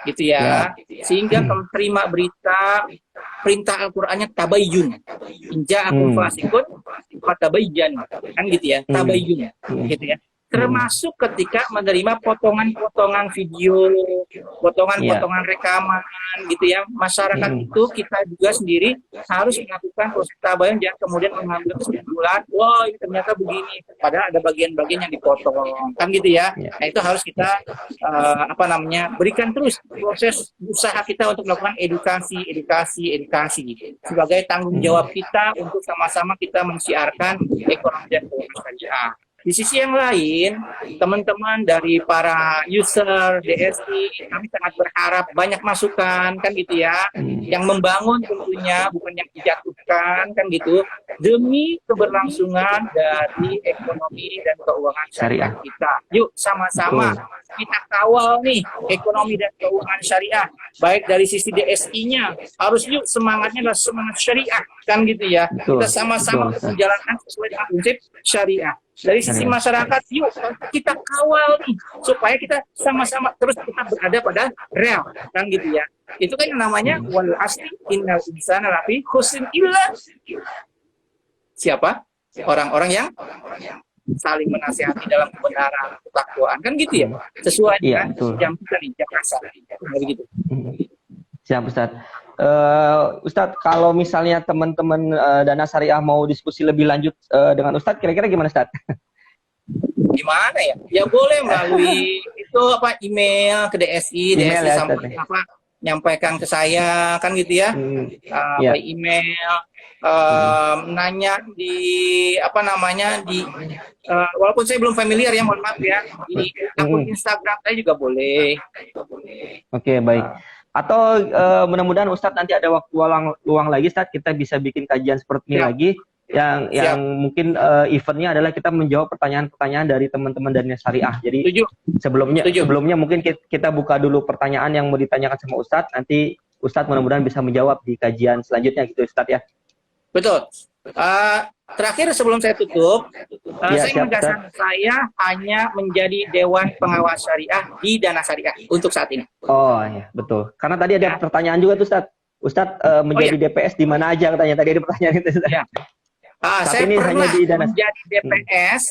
gitu ya. Sehingga kalau terima berita, perintah Al-Qur'annya tabayyun. Inja'akum fasiqun fatabayyan, kan gitu ya, tabayyun, gitu ya. Termasuk ketika menerima potongan-potongan video, potongan-potongan rekaman, gitu ya. Masyarakat itu, kita juga sendiri harus melakukan proses tabayun, jangan kemudian mengambil kesimpulan, wah ini ternyata begini, padahal ada bagian-bagian yang dipotong, kan gitu ya. Nah itu harus kita berikan terus proses usaha kita untuk melakukan edukasi sebagai tanggung jawab kita untuk sama-sama kita mensiarkan ekonomi dan keuangan syariah. Di sisi yang lain, teman-teman dari para user DSI, kami sangat berharap banyak masukan, kan gitu ya, yang membangun tentunya, bukan yang dijatuhkan, kan gitu, demi keberlangsungan dari ekonomi dan keuangan syariah kita. Yuk sama-sama kita kawal nih ekonomi dan keuangan syariah, baik dari sisi DSI-nya, harus yuk semangatnya adalah semangat syariah, kan gitu ya. Kita sama-sama menjalankan sesuai dengan prinsip syariah. Dari sisi masyarakat, yuk kita kawal nih supaya kita sama-sama terus tetap berada pada real, kan gitu ya. Itu kan yang namanya wal asli innal insana lafi khusrin illa siapa? Orang-orang yang saling menasihati dalam kebenaran, ketakwaan, kan gitu ya. Sesuai dengan jam kita nih, jam asar. Begitu. Siap Ustadz. Ustadz, kalau misalnya teman-teman Dana Syariah mau diskusi lebih lanjut dengan Ustadz, kira-kira gimana Ustadz? Gimana ya? Ya boleh melalui itu email ke DSI, DSI ya, sampai nyampaikan ke saya, kan gitu ya. By email, nanya di walaupun saya belum familiar ya, mohon maaf ya, di akun Instagram saya juga boleh. Oke, baik. Atau mudah-mudahan Ustadz nanti ada waktu luang lagi, Ustadz, kita bisa bikin kajian seperti ini lagi, yang mungkin eventnya adalah kita menjawab pertanyaan-pertanyaan dari teman-teman dari Syariah. Jadi sebelumnya mungkin kita buka dulu pertanyaan yang mau ditanyakan sama Ustadz, nanti Ustadz mudah-mudahan bisa menjawab di kajian selanjutnya gitu Ustadz ya. Betul. Terakhir sebelum saya tutup, saya menegaskan saya hanya menjadi Dewan Pengawas Syariah di Dana Syariah untuk saat ini. Oh iya, betul. Karena tadi ada pertanyaan juga tuh Ustadz menjadi DPS di mana aja katanya, tadi ada pertanyaan itu Ustadz. Ya. Saya pernah menjadi DPS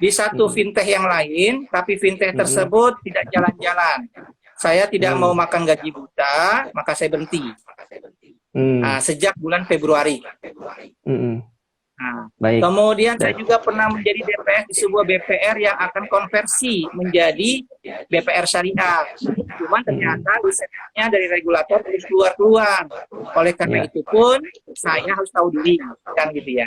di satu fintech yang lain, tapi fintech tersebut tidak jalan-jalan. Saya tidak mau makan gaji buta, maka saya berhenti. Sejak bulan Februari. Kemudian saya juga pernah menjadi DPS di sebuah BPR yang akan konversi menjadi BPR syariah. Cuman ternyata lisensinya dari regulator terus keluar. Oleh karena itu pun saya harus tahu diri, kan gitu ya.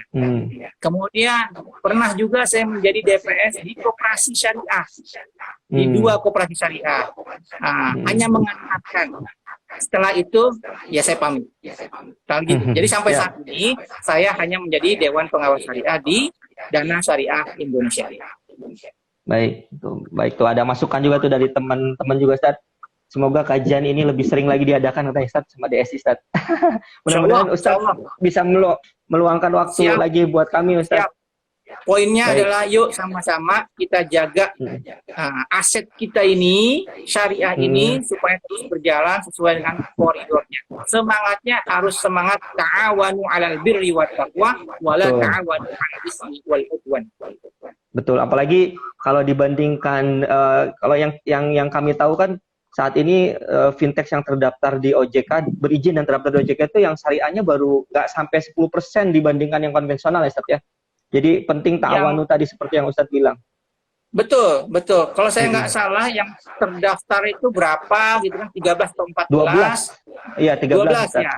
Kemudian pernah juga saya menjadi DPS di koperasi syariah, di 2 koperasi syariah. Hanya mengingatkan. Setelah itu ya saya pamit. Jadi sampai saat ini saya hanya menjadi Dewan Pengawas Syariah di Dana Syariah Indonesia. Baik, tuh ada masukan juga tuh dari teman-teman juga Ustadz. Semoga kajian ini lebih sering lagi diadakan katanya Ustadz sama DSI Ustadz. Mudah-mudahan Ustadz bisa meluangkan waktu lagi buat kami Ustadz. Poinnya adalah yuk sama-sama kita jaga aset kita ini, syariah ini, supaya terus berjalan sesuai dengan koridornya. Semangatnya harus semangat ta'awanu 'alal birri wat taqwa wala ta'awanu 'alal ismi wal 'udwan. Betul, apalagi kalau dibandingkan kalau yang kami tahu kan saat ini fintech yang terdaftar di OJK, berizin dan terdaftar di OJK itu yang syariahnya baru nggak sampai 10% dibandingkan yang konvensional ya Ustadz ya. Jadi penting ta'awanu tadi seperti yang Ustadz bilang. Betul. Kalau saya nggak salah yang terdaftar itu berapa gitu kan, 13 atau 14? 12. Iya, 13 ya.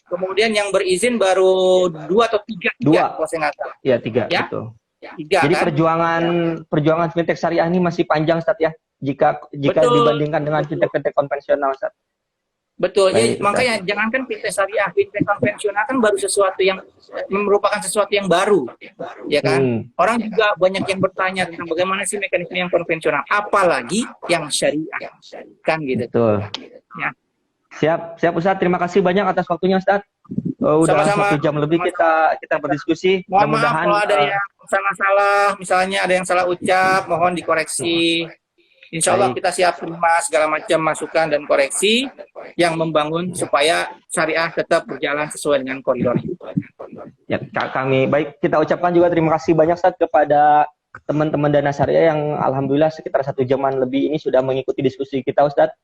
Kemudian yang berizin baru 2 atau 3 kalau saya nggak salah. Iya, 3, ya? Betul. 3, jadi kan? perjuangan fintech syariah ini masih panjang Ustadz ya. Jika dibandingkan dengan fintech konvensional Ustadz. Betul, ya, makanya jangankan fintech syariah, fintech konvensional kan baru sesuatu yang merupakan sesuatu yang baru, ya kan? Orang juga banyak yang bertanya tentang bagaimana sih mekanisme yang konvensional, apalagi yang syariah, kan gitu. Betul. Ya. Siap Ustadz, terima kasih banyak atas waktunya Ustadz. Udah Sama-sama. 1 jam lebih kita berdiskusi. Mohon maaf Mudah-mudahan kalau ada yang salah-salah, misalnya ada yang salah ucap, mohon dikoreksi. Insya Allah baik. kita siap terima segala macam masukan dan koreksi yang membangun supaya syariah tetap berjalan sesuai dengan koridor itu. Ya, kami baik, kita ucapkan juga terima kasih banyak Ustaz kepada teman-teman Dana Syariah yang alhamdulillah sekitar 1 jaman lebih ini sudah mengikuti diskusi kita Ustaz.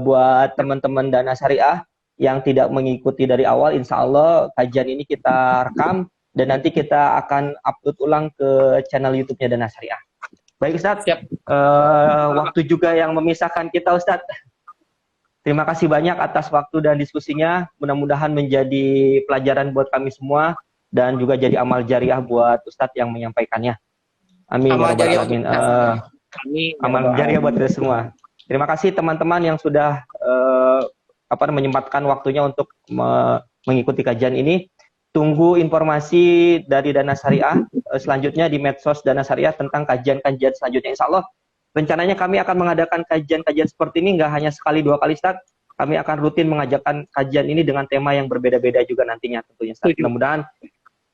Buat teman-teman Dana Syariah yang tidak mengikuti dari awal, insya Allah kajian ini kita rekam dan nanti kita akan upload ulang ke channel YouTube-nya Dana Syariah. Baik Ustaz, Siap. waktu juga yang memisahkan kita Ustaz. Terima kasih banyak atas waktu dan diskusinya. Mudah-mudahan menjadi pelajaran buat kami semua dan juga jadi amal jariah buat Ustadz yang menyampaikannya. Amin. Amal jariah untuk amal jariah buat kita semua. Terima kasih teman-teman yang sudah menyempatkan waktunya untuk mengikuti kajian ini. Tunggu informasi dari Dana Syariah selanjutnya di medsos Dana Syariah tentang kajian-kajian selanjutnya. Insya Allah rencananya kami akan mengadakan kajian-kajian seperti ini nggak hanya sekali 2 kali Ustaz. Kami akan rutin mengajakkan kajian ini dengan tema yang berbeda-beda juga nantinya tentunya Ustaz. Mudah-mudahan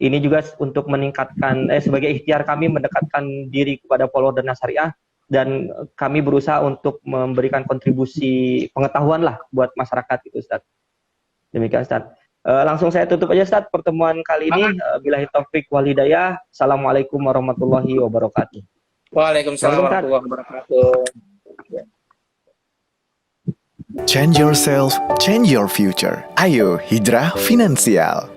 ini juga untuk meningkatkan sebagai ikhtiar kami mendekatkan diri kepada follower Dana Syariah dan kami berusaha untuk memberikan kontribusi pengetahuan lah buat masyarakat itu Ustaz. Demikian Ustaz. Langsung saya tutup aja Ustaz pertemuan kali ini. Billahi taufik wal hidayah. Assalamualaikum warahmatullahi wabarakatuh. Waalaikumsalam warahmatullahi wabarakatuh. Change yourself, change your future. Ayo, Hijrah Finansial.